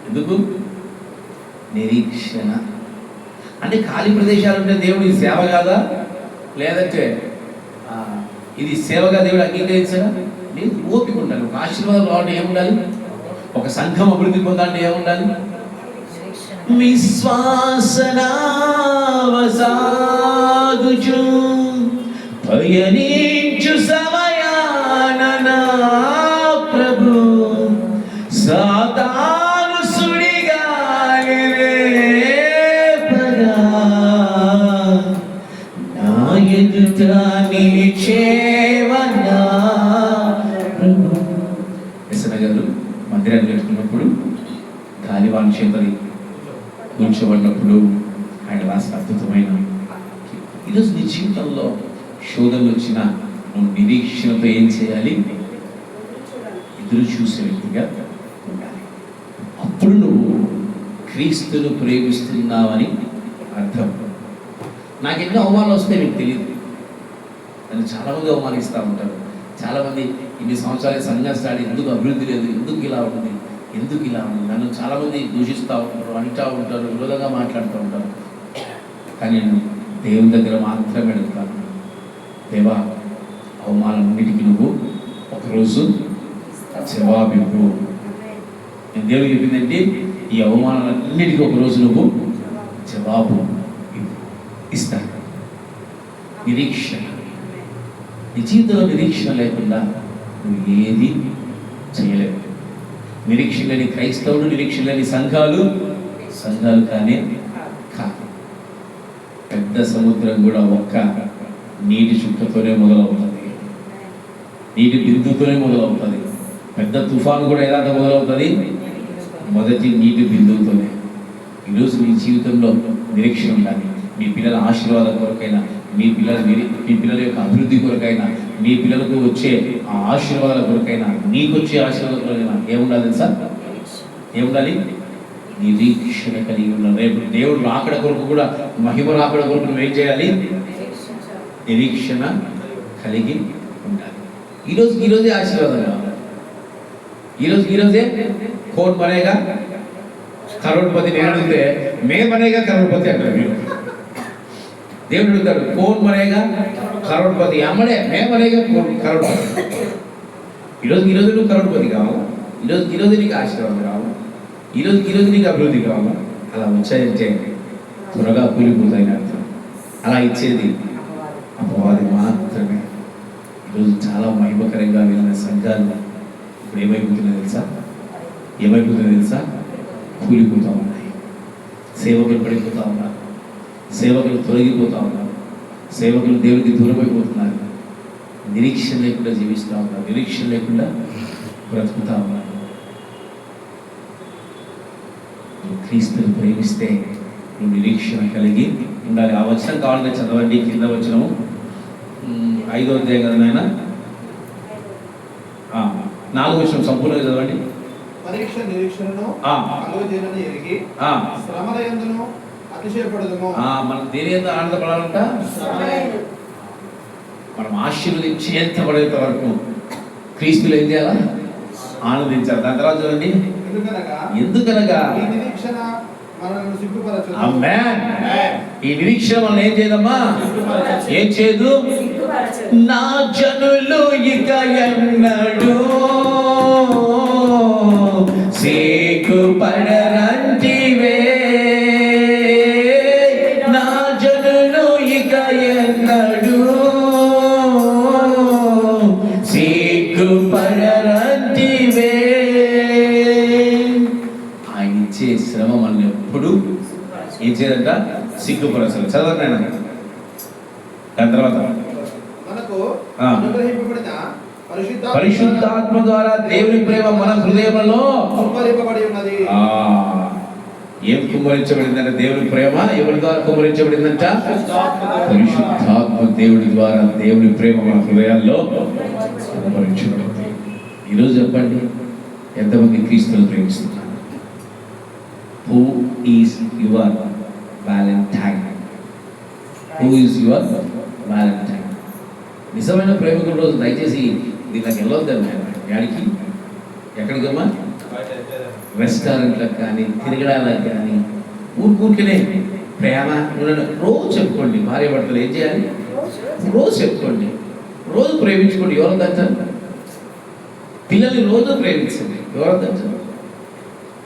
ఎందుకు? నిరీక్షణ. అంటే ఖాళీ ప్రదేశాలు ఉంటే దేవుడి సేవ కాదా? లేదంటే ఇది సేవగా దేవుడు అంగీకరించడా? లేదు. ఓపిక ఉండాలి. ఒక ఆశీర్వాదం కావాలంటే ఏముండాలి? ఒక సంఘం అభివృద్ధి పొందాలంటే ఏముండాలి? విశ్వాసనావసాగుచు పయనించు సమయాన ప్రభు సాతాను సుడిగాలి రేపగా నా ఎదుట నిలిచేవనా ప్రభు. ఎస్ఎన్ గారు మందిరాన్ని కట్టుకున్నప్పుడు గాలివాన్ చేతని ఉంచబడినప్పుడు ఆయన రాసిన అద్భుతమైన, ఈరోజు నీ జీవితంలో శోధనలు వచ్చినా నువ్వు నిరీక్షణతో ఏం చేయాలి? ఎదురు చూసే వ్యక్తిగా ఉండాలి. అప్పుడు నువ్వు క్రీస్తును ప్రేమిస్తున్నావని అర్థం. నాకు ఎన్నో అవమానాలు వస్తాయి నీకు తెలియదు. నన్ను చాలామంది అవమానిస్తూ ఉంటారు. చాలామంది ఇన్ని సంవత్సరాలు సంఘం స్టార్ట్, ఎందుకు అభివృద్ధి లేదు, ఎందుకు ఇలా ఉంది, నన్ను చాలామంది దూషిస్తూ ఉంటారు, అంటూ ఉంటారు, విరోధంగా మాట్లాడుతూ ఉంటారు. కానీ నేను దేవుని దగ్గర మాత్రమే అడుగుతాను, దేవా అవమానాలన్నిటికీ నువ్వు ఒకరోజు జవాబివ్వు. నేను దేవుడికి చెప్పిందంటే ఈ అవమానాలన్నిటికీ ఒకరోజు నువ్వు జవాబు ఇస్తాను. నిరీక్షణ. నీ జీవితంలో నిరీక్షణ లేకుండా నువ్వు ఏది చేయలేవు. నిరీక్షణ లేని క్రైస్తవుడు, నిరీక్షణ లేని సంఘాలు కానీ కాదు. పెద్ద సముద్రం కూడా ఒక్క నీటి చుక్కతోనే మొదలవుతుంది, నీటి బిందువుతోనే మొదలవుతుంది. పెద్ద తుఫాను కూడా ఎలా మొదలవుతుంది? మొదటి నీటి బిందువుతోనే. ఈరోజు నీ జీవితంలో నిరీక్షణ ఉండాలి. మీ పిల్లల ఆశీర్వాదం కొరకైనా, మీ పిల్లల యొక్క అభివృద్ధి కొరకైనా, మీ పిల్లలకు వచ్చే ఆ ఆశీర్వాదాల కొరకైనా, నీకు వచ్చే ఆశీర్వాదాల కొరకైనా ఏముండాలి తెలుసా? ఏముండాలి? నిరీక్షణ కలిగి ఉండాలి. రేపు దేవుడు రాకడ కొరకు కూడా, మహిమ రాకడ కొరకు నువ్వు ఏం చేయాలి? నిరీక్షణ కలిగి ఉండాలి. ఈరోజే ఆశీర్వాదం కావాలి. ఈరోజే కోట్ బనేగా కరోడ్పతి. నేను అడిగితే మే బనేగా కరోడ్పతి అంటారు మీరు. దేవుడు అడుగుతాడు కోట్ బనేగా కరోడ్పతి, అమ్మడే మే బనేగా కరోడ్పతి. ఈరోజు నువ్వు కరోడ్పతి కావాలా? ఈరోజు నీకు ఆశీర్వాదం కావాలా? ఈరోజు నీకు అభివృద్ధి కావాలా? అలా వచ్చాయంటే త్వరగా కూలిపోతాయి అర్థం. అలా ఇచ్చేది అపవాది మాత్రమే. ఈరోజు చాలా మహిమకరంగా వెళ్ళిన సంఘాలు ఇప్పుడు ఏమైపోతున్నాయి తెలుసా? కూలిపోతూ ఉన్నాయి. సేవకులు పడిపోతూ ఉన్నారు. సేవకులు తొలగిపోతూ ఉన్నారు. సేవకులు దేవుడికి దూరమైపోతున్నారు. నిరీక్షణ లేకుండా జీవిస్తూ ఉన్నారు. నిరీక్షణ లేకుండా బ్రతుకుతూ ఉన్నారు. క్రీస్తుని ప్రేమిస్తే నువ్వు నిరీక్షణ కలిగి ఉండాలి. ఆ వచనం కావాలంటే చదవండి. కింద వచనము 5వ అధ్యాయం కదా నాయన, 4వ వచనం సంపూర్ణంగా చదవండి. పరీక్ష నిరీక్షణను కలుగజేయనని ఎరిగి శ్రమల యందును అతిశయపడదుము. మనం దేని యందు ఆనందపడాలంట? మనం ఆశీర్వదించేంత పడేంత వరకు క్రీస్తులు ఏం చేయాలా? ఆనందించాలి. దాని తర్వాత చూడండి, ఎందుకనగా ఈ నిరీక్షణ మనల్ని సిగ్గుపరచదు. ఆమేన్. ఈ నిరీక్షణ మనం ఏం చేయదమ్మా? ఏం చేయదు? నా జనులు ఇక ఎన్నడూ సిగ్గుపడరంటివే. నా జనులు ఇక ఎన్నడూ సిగ్గుపడరంటివే. ఆయన ఇచ్చే శ్రమ మనం ఎప్పుడు ఏం చేయదంట? సిగ్గుపరచాలి. చదవండి ఆయన. దాని తర్వాత మనకు అనుగ్రహింపబడిన పరిశుద్ధాత్మ ద్వారా దేవుని ప్రేమ మన హృదయంలో కుమ్మరింపబడి ఉన్నది. ఏం కుమ్మరించబడిందంటే దేవుని ప్రేమ ఎవరి ద్వారా కుమ్మరించబడిందంట? పరిశుద్ధాత్మ దేవుడి ద్వారా దేవుని ప్రేమ మన హృదయాల్లో కుమ్మరించబడింది. ఈరోజు చెప్పండి, ఎంతమంది క్రీస్తుని ప్రేమిస్తున్నారు? Who is your Valentine? Who is your Valentine? నిజమైన ప్రేమికుల రోజు దయచేసి దీనికి వెళ్ళొద్దాం. యాడికి? ఎక్కడికమ్మా? రెస్టారెంట్లకు కానీ, తిరగడానికి కానీ, ఊరికనే ప్రేమ రోజు చెప్పుకోండి. భార్య భర్తలు ఏం చేయాలి? రోజు చెప్పుకోండి. రోజు ప్రేమించుకోండి. ఎవరు దంచాలి? పిల్లల్ని రోజు ప్రేమించండి. ఎవరు దంచాలి?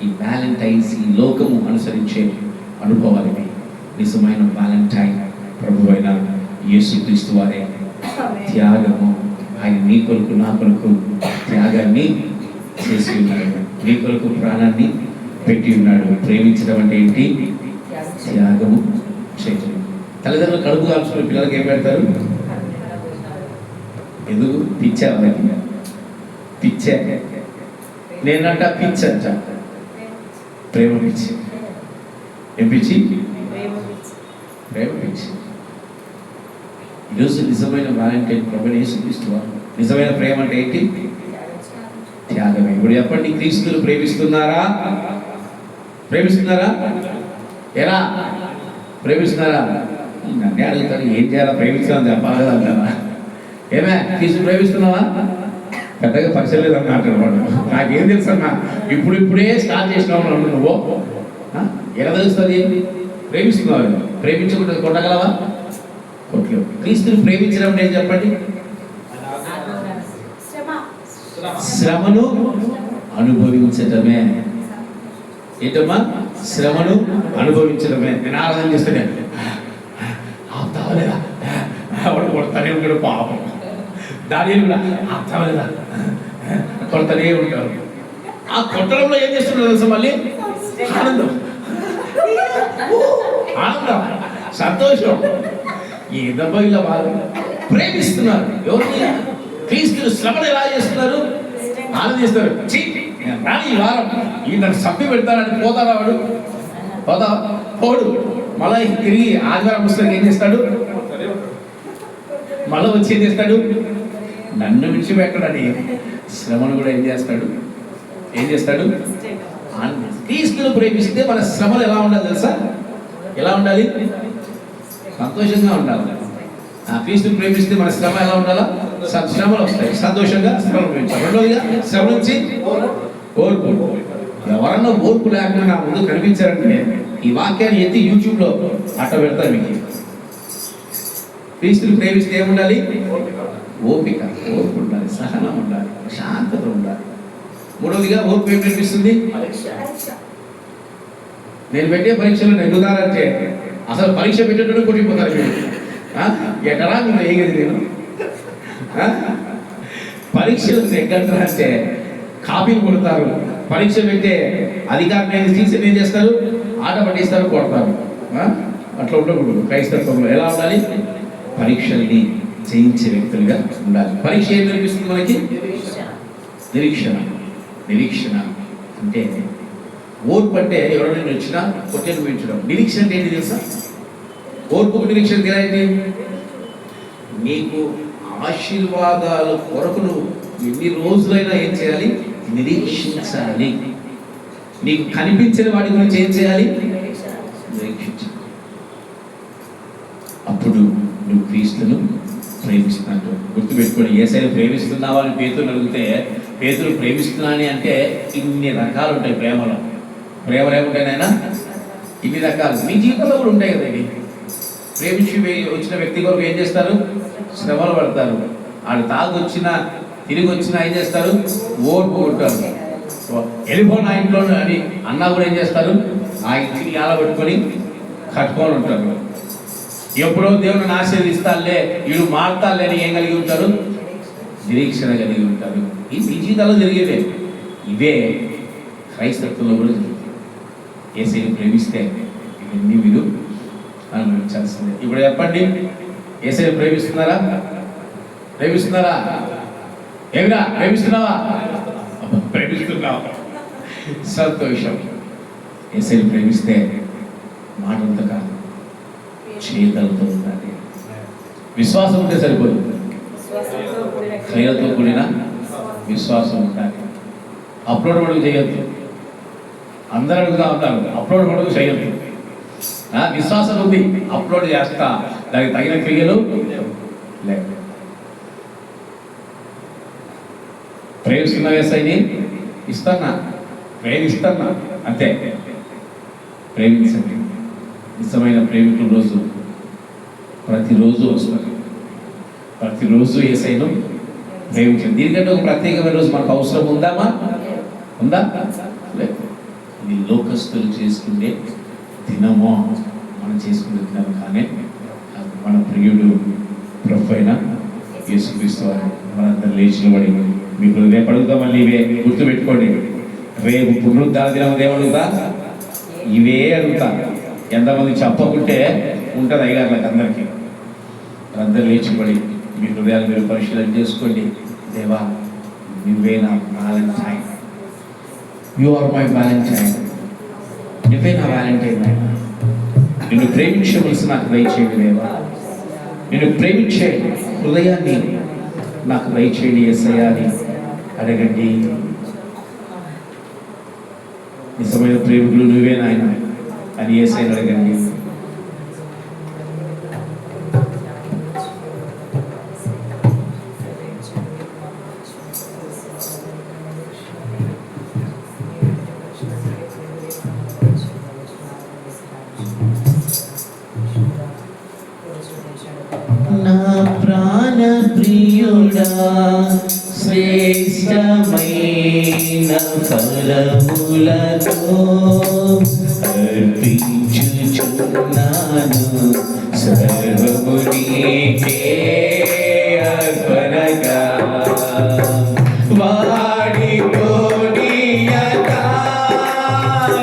ఈ వ్యాలంటైన్స్, ఈ లోకము అనుసరించే అనుభవాలని నిజమైన వ్యాలంటైన్ ప్రభు అయిన యేసుక్రీస్తు వారే త్యాగము. ఆయన నీ కొరకు నా కొరకు త్యాగాన్ని చేసి ఉన్నాడు. నీ కొరకు ప్రాణాన్ని పెట్టి ఉన్నాడు. ప్రేమించడం అంటే ఏంటి? త్యాగము చేయడం. తల్లిదండ్రులు కడుపు కాల్చుకుని పిల్లలకి ఏం పెడతారు? ఎందుకు? పిచ్చా వాళ్ళకి? పిచ్చా. నేనంట పిచ్చంట. ప్రేమ పిచ్చి. ఏం పిచ్చి? ప్రేమ పిచ్చి. ఈరోజు నిజమైన వ్యాలంటైన్ ప్రభుని యేసుక్రీస్తు. నిజమైన ప్రేమ అంటే ఏంటి? త్యాగమే. ఇప్పుడు చెప్పండి, క్రీస్తులు ప్రేమిస్తున్నారా? ఎలా ప్రేమిస్తున్నారా? నన్నే అడుగుతారు, ఏం చేయాలా? ప్రేమిస్తున్నాను చెప్పాలి అంటారా? ఏమే క్రీస్తు ప్రేమిస్తున్నావా? పెద్దగా పరిచయం లేదని అంటున్నాడు. నాకేం తెలుసు అన్నా, ఇప్పుడే స్టార్ట్ చేసినావు నువ్వు. ఎలా తెలుస్తుంది? ప్రేమిస్తున్నావు. ప్రేమించకుండా కొట్టగలవా? కొట్టలేవు. క్రీస్తుని ప్రేమించడం నేను చెప్పండి, శ్రమను అనుభవించటమే. ఏంటమ్మా? శ్రమను అనుభవించడమే. నేను ఆరాధన చేస్తానే ఆపుతావలేదా? వాడు కొడతానే ఉంటాడు పాపం. దాని కూడా ఆపుతావలేదా కొడతానే ఉంటారు. ఆ కొట్టడంలో ఏం చేస్తున్నారు తెలుసా? మళ్ళీ ఆనందం, సంతోషం. ఏదబ్బా ఇలా వాళ్ళు ప్రేమిస్తున్నారు. ఎవరిని? క్రీస్తుని శ్రమను ఎలా చేస్తున్నారు? ఆనందిస్తారు. రాని ఈ వారం ఈ నన్ను సభ్య పెడతానని పోతారా? వాడు పోడు. మళ్ళీ తిరిగి ఆదివారం పుస్తకం ఏం చేస్తాడు? మళ్ళీ వచ్చి ఏం చేస్తాడు? నన్ను విడిచిపెట్టడని శ్రమను కూడా ఏం చేస్తాడు? క్రీస్తును ప్రేమిస్తే మన శ్రమలు ఎలా ఉండాలి తెలుసా? ఎలా ఉండాలి? సంతోషంగా ఉండాలి. ఆ క్రీస్తుని ప్రేమిస్తే మన శ్రమ ఎలా ఉండాలా? శ్రమలు వస్తాయి, సంతోషంగా శ్రమలు ప్రేమించాలి. రెండోదిగా శ్రమ నుంచి ఓర్పు. ఎవరన్నా ఓర్పు లేకుండా నా ముందు కనిపించారంటే ఈ వాక్యాన్ని ఎత్తి యూట్యూబ్లో అట్ట పెడతారు. మీకు క్రీస్తుని ప్రేమిస్తే ఏముండాలి? ఓపిక, ఓర్పు ఉండాలి, సహనం ఉండాలి, శాంతత ఉండాలి. మూడవదిగా ఓర్పు ఏం నేర్పిస్తుంది? నేను పెట్టే పరీక్షలు నెగ్గుతారంటే అసలు పరీక్ష పెట్టేటప్పుడు కొట్టిపోతారు. మీరు ఎక్కడా మీరు వేయగలి నేను పరీక్షలు నెగ్గంటారా అంటే కాపీలు కొడతారు. పరీక్ష పెట్టే అధికారిని తీసి ఏం చేస్తారు? ఆట పట్టిస్తారు, కొడతారు. అట్లా ఉండకూడదు. క్రైస్తత్వంలో ఎలా ఉండాలి? పరీక్షల్ని జయించే వ్యక్తులుగా ఉండాలి. పరీక్ష ఏం నేర్పిస్తుంది మనకి? నిరీక్షణ అంటే ఓర్పు అంటే ఎవరైనా వచ్చినా కొట్టేను పెంచడం. నిరీక్షణ అంటే ఏంటి తెలుసా? ఓర్పుకు నిరీక్షణ ఏంటి? నీకు ఆశీర్వాదాల కొరకు నువ్వు ఎన్ని రోజులైనా ఏం చేయాలి? నిరీక్షించాలి. నీకు కనిపించిన వాటి గురించి ఏం చేయాలి? నిరీక్షించాలి. అప్పుడు నువ్వు క్రీస్తును ప్రేమిస్తున్నాడు. గుర్తుపెట్టుకోండి, యేసయ్యను ప్రేమిస్తున్నావా అని పేతురుని అడిగితే పేతురు ప్రేమిస్తున్నాని అంటే ఇన్ని రకాలు ఉంటాయి ప్రేమలో. ప్రేమలు ఏముంటాయి నాయన? ఇన్ని రకాలు మీ జీవితంలో కూడా ఉంటాయి కదండి. ప్రేమించి వచ్చిన వ్యక్తి కొరకు ఏం చేస్తారు? శ్రమలు పడతారు. వాళ్ళు తాగొచ్చినా తిరిగి వచ్చినా ఏం చేస్తారు? ఓర్పు ఉంటారు. వెళ్ళిపోయిన ఇంట్లో అని అన్నా కూడా ఏం చేస్తారు? ఆ ఇంటిని ఆలబెట్టుకొని కట్టుకొని ఉంటారు. ఎప్పుడో దేవుని ఆశీర్వదిస్తాలే, వీడు మారుతాలే అని ఏం కలిగి ఉంటారు? నిరీక్షణ కలిగి ఉంటారు. ఈ జీవితాల్లో జరిగేవే. ఇవే క్రైస్తత్వంలో కూడా జరుగుతాయి. యేసయ్యను ప్రేమిస్తే ఇవన్నీ మీరు అనుభవించాల్సిందే. ఇప్పుడు చెప్పండి, యేసయ్యను ప్రేమిస్తున్నారా? ఏమిరా ప్రేమిస్తున్నావా? ప్రేమిస్తున్నావా? సంతోషం. యేసయ్యను ప్రేమిస్తే మాటలతో కాదు, చేతలతో ఉండాలి. విశ్వాసం ఉంటే సరిపోదు, క్రియలతో కూడిన విశ్వాసం ఉండాలి. అప్లోడ్ మడుగు చేయొద్దు. అందరూ అడుగుతా ఉంటారు, అప్లోడ్ మడుగు చేయొద్దు. విశ్వాసం ఉంది, అప్లోడ్ చేస్తా, దానికి తగిన క్రియలు లేవు. ప్రేమిస్తున్న యేసయ్యని ప్రేమిస్తున్నా అంతే. ప్రేమించండి. నిజమైన ప్రేమికుల రోజు ప్రతిరోజు వస్తుంది. ప్రతిరోజు యేసయ్యను ప్రేమించండి. దీనికంటే ఒక ప్రత్యేకమైన రోజు మనకు అవసరం ఉందా? లేదు. ఇది లోకస్తులు చేసుకునే దినమో మనం చేసుకునే దినం కానీ మన ప్రియుడు ప్రభు అయిన యేసుక్రీస్తు వారు మనందరూ లేచినబడి మీకు రేపు అడుగుతా. మళ్ళీ ఇవే గుర్తుపెట్టుకోండి. రేపు పునరుద్ధాన దినం ఏమడుగుతా? ఇవే అడుగుతా. ఎంతమంది చెప్పకుంటే ఉంటుంది అయ్యగారులకు అందరికీ. అందరూ లేచిపడి మీ హృదయాలు మీరు పరిశీలన చేసుకోండి. దేవా, నువ్వే నా valentine, you are my valentine, నువ్వే నా వ్యాలంటైన్. నిన్ను ప్రేమించవలసి నాకు దయచేయండి దేవా. నిన్ను ప్రేమించే హృదయాన్ని నాకు దయచేయండి యేసయ్యా అని అడగండి. నిజమైన ప్రేమికులు నువ్వే నాయన అని యేసయ్యని అడగండి. నా ప్రాణ ప్రియుడా, శ్రేష్టమైన ఫలములతో అర్పించుచున్నాను. సర్వము నీకే అర్పణగా వాడిపోనీయగా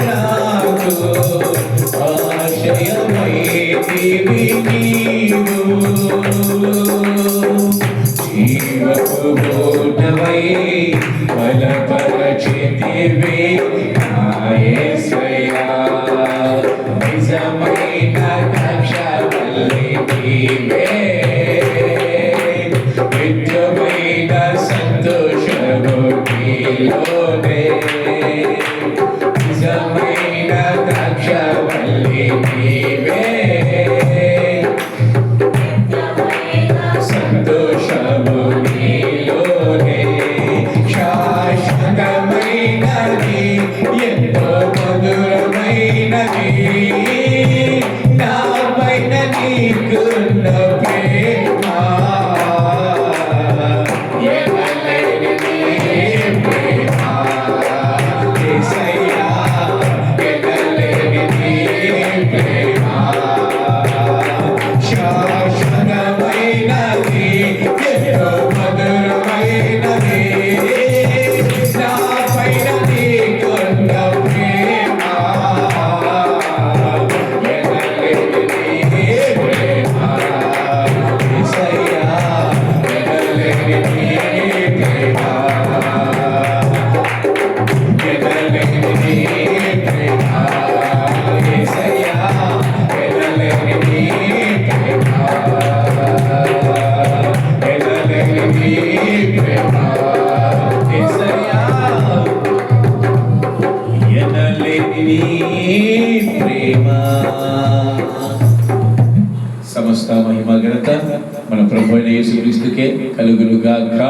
నాకు ఆశయమైతివి నీవు. జీవపు బోధవై బలపరచితివి నా యేసయ్యా. నిజమైన నీవే నిత్యమైన సంతోషము నీలోనే నిజమైన ద్రాక్షవల్లి నీవే సంతోషము నీలోనే శాశ్వతమైనది ఎంతో మధురమైనది నా పైన నీకున్న ప్రేమ ఎనలేనిది ప్రేమ యేసయ్యా ఎనలేనిది ప్రేమ శాశ్వతమైనది ఎంతో మధురమైనది నా పైన నీకున్న ప్రేమ ఎనలేనిది ప్రేమ యేసయ్యా ఎనలేనిది ప్రేమ ఎనలేనిది ప్రేమ యేసయ్యా ఎనలేనిది ప్రేమ ఎనలేనిది ప్రేమ యేసయ్యా ఎనలేనిది ప్రేమ. సమస్త మహిమ ఘనత మన ప్రభు అయిన యేసుక్రీస్తుకే కలుగునుగాక.